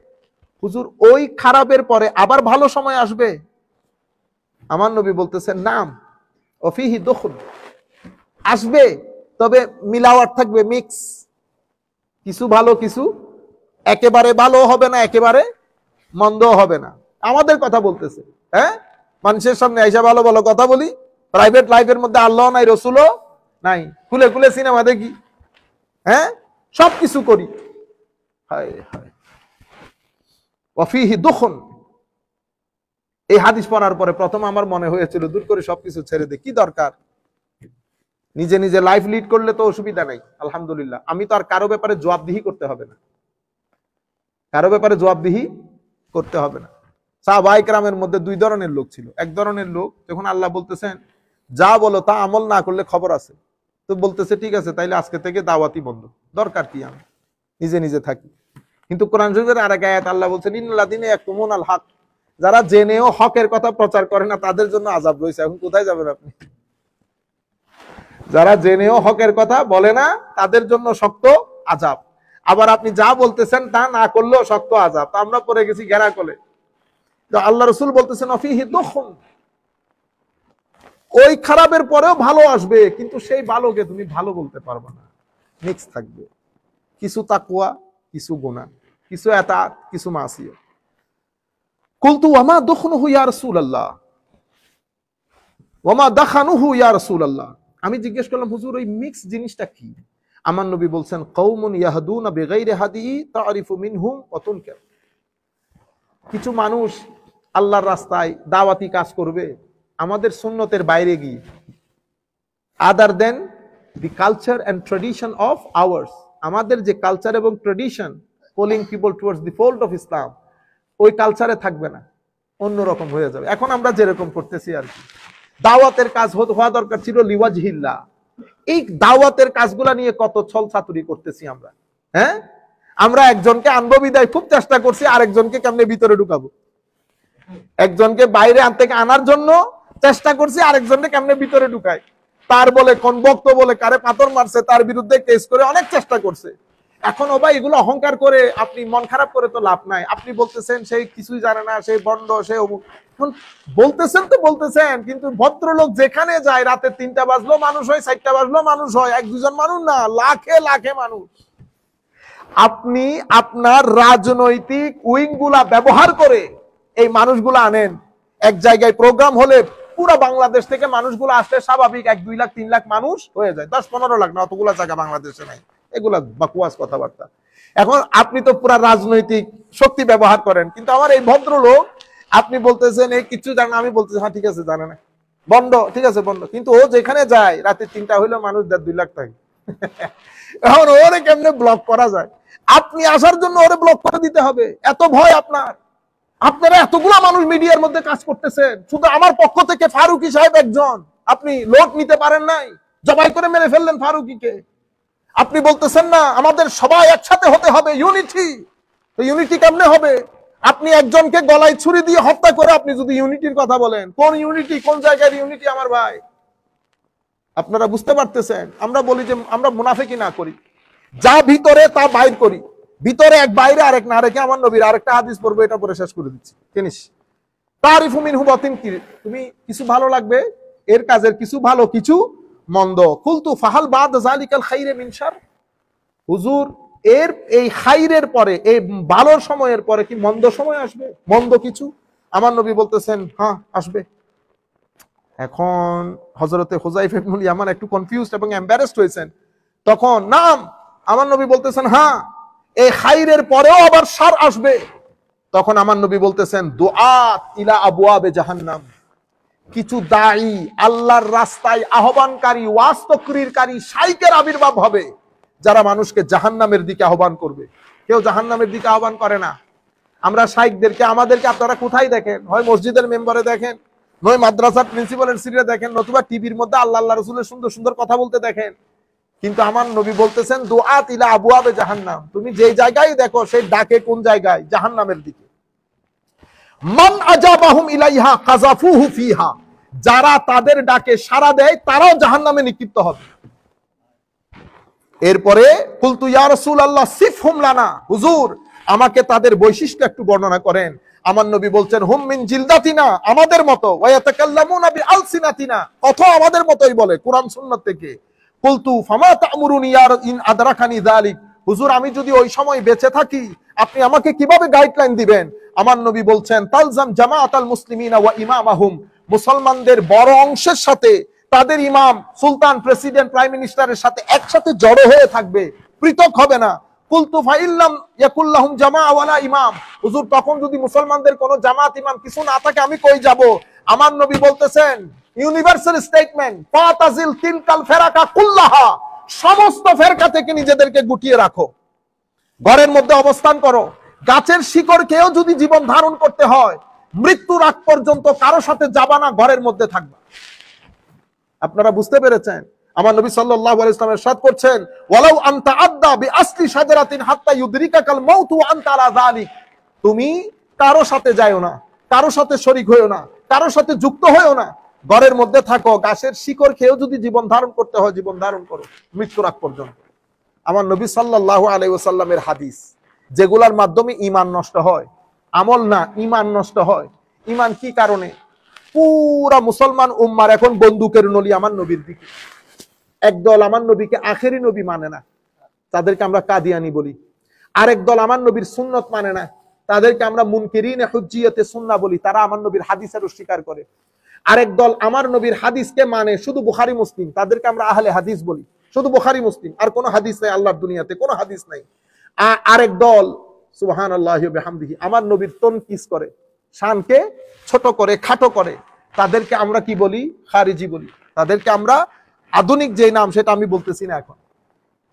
হুজুর ওই খারাপের পরে আবার ভালো সময় আসবে? আমার নবী বলতেছেন নাম, ওফিহি দুখুল, আসবে, তবে মিলাওয়াট থাকবে, মিক্স, কিছু ভালো কিছু, একেবারে ভালো হবে না, একেবারে মন্দ হবে না। আমাদের কথা বলতেছে, হ্যাঁ, মানুষের সামনে আইসা ভালো ভালো কথা বলি, প্রাইভেট লাইফের মধ্যে আল্লাহ নাই, রসুলও নাই, খুলে খুলে সিনেমা দেখি, হ্যাঁ, সবকিছু করি, হায় হায়, ওয়াফিহি দুখুন। এই হাদিস পড়ার পরে প্রথম আমার মনে হয়েছিল দূর করে সবকিছু ছেড়ে দে, কি দরকার, নিজে নিজে লাইফ লিড করলে তো অসুবিধা নাই, আলহামদুলিল্লাহ। আমি তো আর কারো ব্যাপারে জবাবদিহি করতে হবে না, কারো ব্যাপারে জবাবদিহি করতে হবে না। সাহাবায়ে কেরামের মধ্যে দুই ধরনের লোক ছিল। এক ধরনের লোক, যখন আল্লাহ বলতেছেন যা বলো তা আমল না করলে খবর আছে, তো বলতেছে ঠিক আছে তাইলে আজকে থেকে দাওয়াতি বন্ধ, দরকার কি, আমি নিজে নিজে থাকি। কিন্তু কোরআন শরীফের আরেক আয়াত আল্লাহ বলছেন ইন্নাল্লাযীনা ইয়াকতুমুনাল হক, যারা জেনেও হকের কথা প্রচার করে না তাদের জন্য আযাব রয়েছে। এখন কোথায় যাবেন আপনি? যারা জেনেও হকের কথা বলে না তাদের জন্য শক্ত আযাব, আবার আপনি যা বলতেছেন তা না করলেও শক্ত আযাব। আমরা পড়ে গেছি ঘেরা কোলে। তো আল্লাহ রাসূল বলতেছেন অফিহি দুখুন, ওই খারাপের পরেও ভালো আসবে, কিন্তু সেই ভালোকে তুমি ভালো বলতে পারবে না, মিক্স থাকবে, কিছু তাকওয়া, কিছু গুনাহ, কিছু ইতাআত, কিছু মাসিয়াত। কুলতু ওয়ামা দুখনুহু ইয়া রাসূলুল্লাহ, ওয়ামা দাখানুহু ইয়া রাসূলুল্লাহ। আমি জিজ্ঞেস করলাম হুজুর ওই মিক্স জিনিসটা কি? আমার নবী বলছেন কওমুন ইয়াহদুনা বিগাইরি হাদি তারিফু মিনহুম ওয়া তুনকার। কিছু মানুষ আল্লাহর রাস্তায় দাওয়াতি কাজ করবে আমাদের সুন্নতের বাইরে গিয়ে, other than the culture and tradition of ours, আমাদের যে কালচার এবং tradition calling people towards the fold of Islam, ওই কালচারে থাকবে না, অন্যরকম হয়ে যাবে। এখন আমরা যেরকম করতেছি আর কি, দাওয়াতের কাজ হওয়া দরকার ছিল লিওয়াজহিল্লাহ, এই দাওয়াতের কাজগুলা নিয়ে কত ছল ছাতুরি করতেছি আমরা। হ্যাঁ, আমরা একজনকে আনবো বিদায় খুব চেষ্টা করছি, আরেকজনকে কেমনে ভিতরে ঢুকাবো, একজনকে বাইরে আনার জন্য চেষ্টা করছি, আরেকজনকে কেমনে ভিতরে ঢুকায়, তার বলে কোন বক্ত বলে কারে পাথর মারছে তার বিরুদ্ধে কেস করে অনেক চেষ্টা করছে। এখন ও ভাই এগুলো অহংকার করে আপনি মন খারাপ করে তো লাভ নাই। আপনি বলতেছেন সেই কিছুই জানে না, সেই বন্ড, সে অমুক, বলতেছেন তো বলতেছেন, কিন্তু ভদ্রলোক যেখানে যায় রাতে 3টা বাজলো মানুষ হয়, 4টা বাজলো মানুষ হয়, 1-2 জন মানুষ না, লাখে লাখে মানুষ। আপনি আপনার রাজনৈতিক উইং গুলা ব্যবহার করে এই মানুষগুলা আনেন, এক জায়গায় প্রোগ্রাম হলে পুরো বাংলাদেশ থেকে মানুষগুলো আসলে স্বাভাবিক 1-2 লাখ 3 লাখ মানুষ হয়ে যায়, 10-15 লাখ না, অতগুলা জায়গা বাংলাদেশে নাই, এগুলা বাকুয়াস কথাবার্তা। এখন আপনি তো পুরা রাজনৈতিক শক্তি ব্যবহার করেন, কিন্তু আমার এই ভদ্রলোক, আপনি বলতেছেন এই কিছু জানে না, আমি বলতেছি হ্যাঁ ঠিক আছে জানে না, বন্ড, ঠিক আছে বন্ড, কিন্তু ও যেখানে যায় রাতে 3টা হইলেও মানুষ 1.5-2 লাখ থাকে। এখন ওরে কেমনে ব্লক করা যায়? আপনি আসার জন্য ওরে ব্লক করে দিতে হবে, এত ভয় আপনার? আপনারা এতগুলা মানুষ মিডিয়ার মধ্যে কাজ করতেছেন, শুধু আমার পক্ষ থেকে ফারুকী সাহেব একজন, আপনি লোক নিতে পারেন নাই, জবাই করে মেরে ফেললেন ফারুকীকে। আপনি বলতেছেন না আমাদের সবাই একসাথে হতে হবে, ইউনিটি। তো ইউনিটি কেমনে হবে? আপনি একজনকে গলায় ছুরি দিয়ে হত্যা করে আপনি যদি ইউনিটির কথা বলেন, কোন ইউনিটি, কোন জায়গার ইউনিটি আমার ভাই? আপনারা বুঝতে পারতেছেন? আমরা বলি যে আমরা মুনাফিকি না করি, যা ভিতরে তা বাইর করি, ভিতরে এক বাইরে আরেক না রেখে আমার নবীর আরেকটা হাদিস পড়বো, এটা পরে শেষ করে দিচ্ছি। জিনিস তারিফু মিনহু বাতিন কি, তুমি কিছু ভালো লাগবে এর কাজের কিছু ভালো কিছু মন্দ। কুলতু ফাহাল বাদ যালিকাল খাইরে মিন শার, হুজুর এর এই খাইরের পরে, এই ভালোর সময়ের পরে কি মন্দ সময় আসবে, মন্দ কিছু? আমার নবী বলতেছেন হ্যাঁ আসবে। এখন হযরতে হুযায়ফা ইবনুল ইয়ামান একটু কনফিউজড এবং এম্বারেসড হয়েছেন। তখন নাম, আমার নবী বলতেছেন হ্যাঁ এই খাইরের পরেও আবার শার আসবে। তখন আমার নবী বলতেছেন দুআত ইলা আবওয়াবে জাহান্নাম, কিছু দাঈ আল্লাহর রাস্তায় আহ্বানকারী, ওয়াজ তাকরীরকারী শাইখের আবির্ভাব হবে, যারা মানুষকে জাহান্নামের দিকে আহ্বান করবে। কেউ জাহান্নামের দিকে আহ্বান করে না। আমরা শাইখদেরকে, আমাদেরকে আপনারা কোথায় দেখেন? হয় মসজিদের মেম্বারে দেখেন, নয় মাদ্রাসার প্রিন্সিপালের সিটে দেখেন, নতুবা টিভির মধ্যে আল্লাহ আল্লাহ রাসূলের সুন্দর সুন্দর কথা বলতে দেখেন। কিন্তু আমার নবী বলতেছেন দুআত ইলা আবওয়াবে জাহান্নাম, তুমি যে জায়গায় দেখো সেই ডাকে কোন জায়গায়? জাহান্নামের দিকে। মান আজাবাহুম ইলাইহা কাযাফুহু ফিহা, যারা তাদের ডাকে সাড়া দেয় তারাও জাহান্নামে নিক্ষিপ্ত হবে। এরপরে কুলতু ইয়া রাসূলুল্লাহ সিফহুম লানা, হুজুর আমাকে তাদের বৈশিষ্ট্য একটু বর্ণনা করেন। আমার নবী বলছেন হুম মিন জিলদাতিনা, আমাদের মতো, ওয়া ইয়াতাকাল্লামুনা বিআলসিনাতিনা, কথা আমাদের মতোই বলে কোরআন সুন্নাত থেকে। কুলতু ফামা তা'মুরুনি ইয়া ইন আদরাকানি যালিক, হুজুর আমি যদি ওই সময় বেঁচে থাকি আপনি আমাকে কিভাবে গাইডলাইন দিবেন? আমার নবী বলছেন তালজাম জামাআতাল মুসলিমিনা ওয়া ইমামাহুম, মুসলমানদের বড় অংশের সাথে তাদের ইমাম, সুলতান, প্রেসিডেন্ট, প্রাইম মিনিস্টারের সাথে একসাথে জড়ো হয়ে থাকবে, পৃথক হবে না। কুলতু ফাইল্লাম ইয়াকুল্লাহুম জামাআ ওয়ালা ইমাম, হুজুর তখন যদি মুসলমানদের কোনো জামাত ইমাম কিছু না থাকে আমি কই যাব? আমার নবী বলতেছেন ইউনিভার্সাল স্টেটমেন্ট, ফাতাজিল তিলকাল ফেরাকা কুল্লাহা, সমস্ত ফেরকা থেকে নিজেদেরকে গুটিয়ে রাখো, ঘরের মধ্যে অবস্থান করো। গাছের শিকড়কেও যদি জীবন ধারণ করতে হয় মৃত্যুর আগ পর্যন্ত কারো সাথে যাবা না, ঘরের মধ্যে থাকবা। আপনারা বুঝতে পেরেছেন? আমার নবী সাল্লাল্লাহু আলাইহি ওয়াসাল্লাম ইরশাদ করছেন, ওয়ালাউ আনতা আদদা বিআসলি শাজারাতিন হাত্তা ইউদরিকাকাল মাউত ওয়া আনতা আলা যালিক। তুমি কারো সাথে যায়ও না, কারো সাথে শরীক হইও না, কারো সাথে যুক্ত হইও না, ঘরের মধ্যে থাকো, গাছের শিকড় খেয়েও যদি জীবন ধারণ করতে হয় জীবন ধারণ করো মৃত্যুর আগ পর্যন্ত। আমার নবী সাল্লাল্লাহু আলাইহি ওয়াসাল্লামের হাদিস, যেগুলোর মাধ্যমে ঈমান নষ্ট হয়, আমল না ঈমান নষ্ট হয়। ঈমান কি কারণে? পুরা মুসলমান উম্মার এখন বন্দুকের নলি আমার নবীর দিকে। একদল আমার নবীকে আখেরি নবী মানে না, তাদেরকে আমরা কাদিয়ানি বলি। আরেক দল আমার নবীর সুন্নত মানে না, তাদেরকে আমরা মুনকিরিনে হুজ্জিয়তে সুন্নাহ বলি, তারা আমার নবীর হাদিসের অস্বীকার করে। আরেক দল আমার নবীর হাদিসকে মানে শুধু বুখারী মুসলিম, তাদেরকে আমরা আহলে হাদিস বলি, শুধু বুখারী মুসলিম, আর কোনো হাদিস নাই, আল্লাহর দুনিয়াতে কোনো হাদিস নাই। আরেক দল সুবহানাল্লাহি ওয়া বিহামদিহি আমার নবীর তনকিস করে, শানকে ছোট করে, খাটো করে, তাদেরকে আমরা কি বলি? খারিজি বলি। তাদেরকে আমরা আধুনিক যে নাম সেটা আমি বলতেছি না এখন,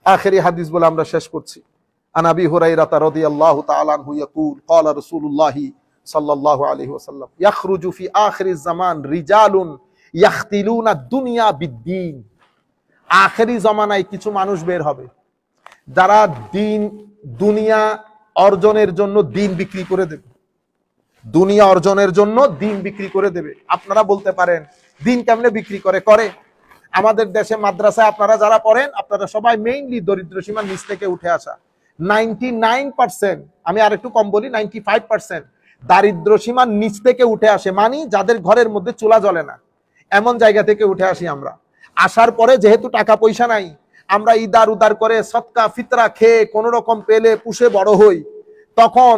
আখেরি হাদিস বলে আমরা শেষ করছি। আন আবি হুরায়রা রাদিয়াল্লাহু তাআলা আনহু ইয়াকুল ক্বালা রাসূলুল্লাহি সাল্লাল্লাহু আলাইহি ওয়াসাল্লাম ইয়াখরুজু ফি আখিরিজ জামান রিজালুন ইয়াখতিলুনা দুনিয়া বিদ্দীন। আখেরি জামানায় কিছু মানুষ বের হবে যারা দুনিয়া অর্জনের জন্য দিন বিক্রি করে দেবে, দুনিয়া অর্জনের জন্য দিন বিক্রি করে দেবে। আপনারা বলতে পারেন দিন কেমনে বিক্রি করে? আমাদের দেশে মাদ্রাসায় আপনারা যারা পড়েন, আপনারা সবাই মেইনলি দরিদ্র সীমার নিচ থেকে উঠে আসা। 99%, আমি আর একটু কম বলি, 95% দারিদ্র সীমার নিচ থেকে উঠে আসে, মানে যাদের ঘরের মধ্যে চুলা জ্বলে না, এমন জায়গা থেকে উঠে আসি আমরা। আসার পরে যেহেতু টাকা পয়সা নাই, আমরা ইদার উদার করে সদকা ফিতরা খেয়ে কোন রকম পেলে পুষে বড় হই। তখন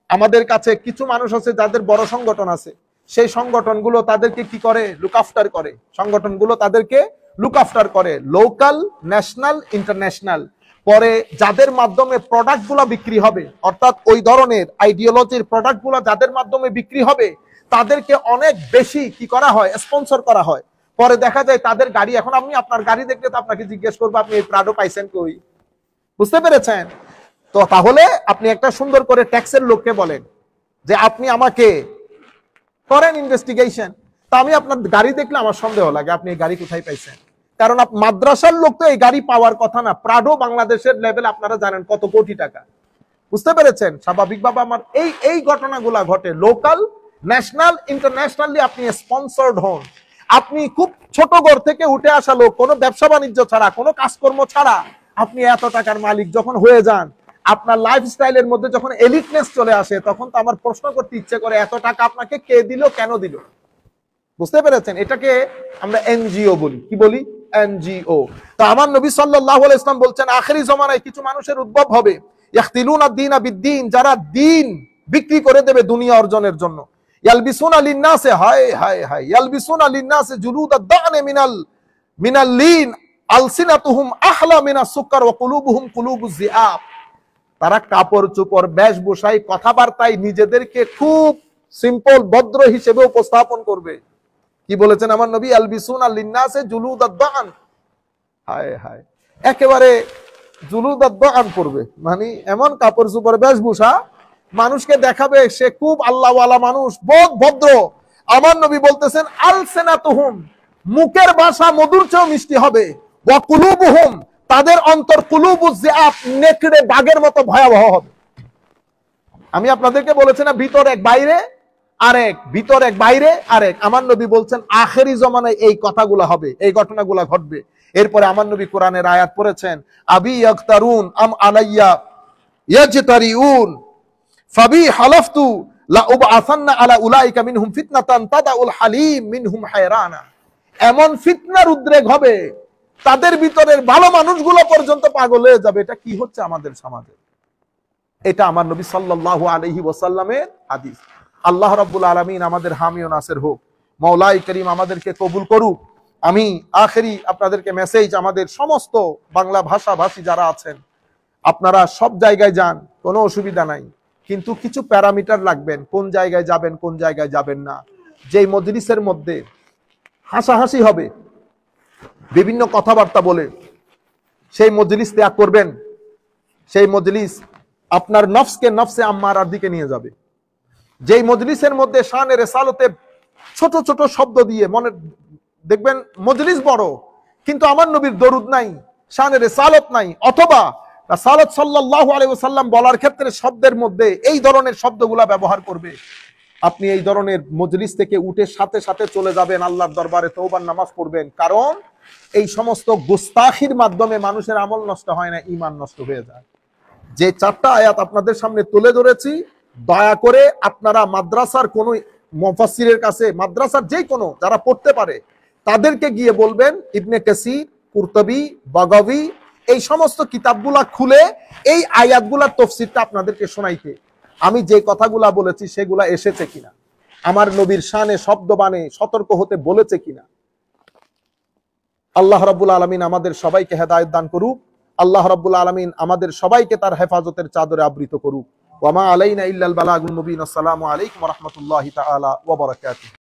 আমাদের কাছে কিছু মানুষ আছে যাদের বড় সংগঠন আছে, সেই সংগঠনগুলো তাদেরকে কি করে? লুক আফটার করে। সংগঠনগুলো তাদেরকে লুক আফটার করে, লোকাল, ন্যাশনাল, ইন্টারন্যাশনাল। পরে যাদের মাধ্যমে প্রোডাক্টগুলো বিক্রি হবে, অর্থাৎ ওই ধরনের আইডিওলজির প্রোডাক্টগুলো যাদের মাধ্যমে বিক্রি হবে, তাদেরকে অনেক বেশি কি করা হয়? স্পন্সর করা হয়। পরে দেখা যায় তাদের গাড়ি, এখন আমি আপনার গাড়ি দেখলে তো আপনাকে জিজ্ঞেস করবো আপনি এই প্রাডো পাইছেন কই? বুঝতে পেরেছেন তো? তাহলে আপনি একটা সুন্দর করে ট্যাক্সের লোককে বলেন যে আপনি আমাকে করেন ইনভেস্টিগেশন, তা আমি আপনার গাড়ি দেখলে আমার সন্দেহ লাগে আপনি এই গাড়ি কোথায় পাইছেন। কারণ মাদ্রাসার লোক তো এই গাড়ি পাওয়ার কথা না। প্রাডো বাংলাদেশের লেভেল আপনারা জানেন কত কোটি টাকা। বুঝতে পেরেছেন? স্বাভাবিকভাবে আমার এই ঘটনাগুলা ঘটে। লোকাল, ন্যাশনাল, ইন্টারন্যাশনালি আপনি স্পন্সর্ড হন। আপনি খুব ছোট ঘর থেকে উঠে আসা লোক, কোনো ব্যবসা বাণিজ্য ছাড়া, কোনো কাজকর্ম ছাড়া, আপনি এত টাকার মালিক যখন হয়ে যান, আপনার লাইফস্টাইলের মধ্যে যখন এলিটনেস চলে আসে, তখন তো আমার প্রশ্ন করতে ইচ্ছে করে এত টাকা আপনাকে কে দিল, কেন দিল? বুঝতে পেরেছেন? এটাকে আমরা এনজিও বলি। কি বলি? এনজিও। তো আমার নবী সাল্লাল্লাহু আলাইহি ওয়াসাল্লাম বলছেন আখেরি জামানায় কিছু মানুষের উদ্ভব হবে, ইয়াখতিলুনা দ্বীনা বিদ্দীন, যারা দিন বিক্রি করে দেবে দুনিয়া অর্জনের জন্য। ইয়ালবিসুনা লিন্নাসে, হায় হায় হায়, ইয়ালবিসুনা লিন্নাসে জুলুদাদ দা'নে মিনাল লিন আলসিনাতুহুম আহলা মিনাস সুকার ওয়া কুলুবুহুম কুলুবুজ যিআব। তারা কাপড় চোপড়, বেশভূষায়, কথাবার্তায় নিজেদেরকে খুব সিম্পল, ভদ্র হিসেবে উপস্থাপন করবে। কি বলেছেন আমার নবী? আলবিসুনা লিন্নাসে জুলুদাদ দা'ন, হায় হায়, একেবারে জুলুদাদ দা'ন পড়বে, মানে এমন কাপড় চোপড়, বেশভূষা, মানুষকে দেখাবে সে খুব আল্লাহওয়ালা মানুষ, বহুত ভদ্র। আমার নবী বলতেছেন আলসিনাতুহুম, মুখের ভাষা মধুর চেয়েও মিষ্টি হবে, ওয়া কুলুবুহুম, তাদের অন্তর কুলুবুজ যিআব, নেকড়ে বাঘের মতো ভয়াবহ হবে। আমি আপনাদেরকে বলেছি না, ভিতর এক বাইরে আরেক, ভিতর এক বাইরে আরেক। আমার নবী বলছেন আখেরি জামানায় এই কথাগুলো হবে, এই ঘটনাগুলো ঘটবে। এরপরে আমার নবী কোরআনের আয়াত পড়েছেন, আবি ইয়াগতারুন আম আলাইয়া ইয়াজতারিউন ফাবি হালাফতু লা উবআসান্না আলা উলাইকা মিনহুম ফিতনাতান তাদাউল হালিম মিনহুম হায়রানা। এমন ফিতনার উদ্রেক হবে, তাদের ভিতরের ভালো মানুষগুলো পর্যন্ত পাগল হয়ে যাবে। এটা কি হচ্ছে আমাদের সমাজে? এটা আমার নবী সাল্লাল্লাহু আলাইহি ওয়াসাল্লামের হাদিস। আল্লাহ রাব্বুল আলামিন আমাদের হামি ও নাসির হোক। মাওলাই করিম আমাদেরকে কবুল করুক। আমি আখেরি আপনাদেরকে মেসেজ, আমাদের সমস্ত বাংলা ভাষাভাষী যারা আছেন, আপনারা সব জায়গায় যান, কোনো অসুবিধা নাই, কিন্তু কিছু প্যারামিটার রাখবেন, কোন জায়গায় যাবেন, কোন জায়গায় যাবেন না। যেই মজলিসের মধ্যে হাসাহাসি হবে, বিভিন্ন কথাবার্তা বলে, সেই মজলিস ত্যাগ করবেন। সেই মজলিস আপনার নফসকে নফসে আম্মারার দিকে নিয়ে যাবে। যেই মজলিসের মধ্যে শানে রিসালতে ছোট ছোট শব্দ দিয়ে, মনে দেখবেন মজলিস বড়, কিন্তু আমার নবীর দরুদ নাই, শানে রিসালাত নাই, অথবা রাসূলুল্লাহ সাল্লাল্লাহু আলাইহি ওয়াসাল্লাম বলার ক্ষেত্রে শব্দের মধ্যে এই ধরনের শব্দগুলা ব্যবহার করবে, আপনি এই ধরনের মজলিস থেকে উঠে সাথে সাথে চলে যাবেন, আল্লাহর দরবারে তওবার নামাজ পড়বেন। কারণ এই সমস্ত গুস্তাখির মাধ্যমে মানুষের আমল নষ্ট হয় না, ঈমান নষ্ট হয়ে যায়। যে চারটা আয়াত আপনাদের সামনে তুলে ধরেছি, দয়া করে আপনারা মাদ্রাসার কোন মুফাসসিরের কাছে, মাদ্রাসার যে কোনো যারা পড়তে পারে তাদেরকে গিয়ে বলবেন ইবনে কাসির, কুরতুবী, বাগাবী এই সমস্ত কিতাবগুলা খুলে এই আয়াতগুলার তাফসীরটা আপনাদেরকে শোনাইতে, আমি যে কথাগুলা বলেছি সেগুলা এসেছে কিনা, আমার নবীর শানে শব্দবাণে সতর্ক হতে বলেছে কিনা। আল্লাহ রাব্বুল আলামিন আমাদের সবাইকে হেদায়েত দান করুক। আল্লাহ রাব্বুল আলামিন আমাদের সবাইকে তার হেফাজতের চাদরে আবৃত করুক। ওয়া মা আলাইনা ইল্লাল বালাগুল মুবিন। আসসালামু আলাইকুম ওয়া রাহমাতুল্লাহি তাআলা ওয়া বারাকাতুহু।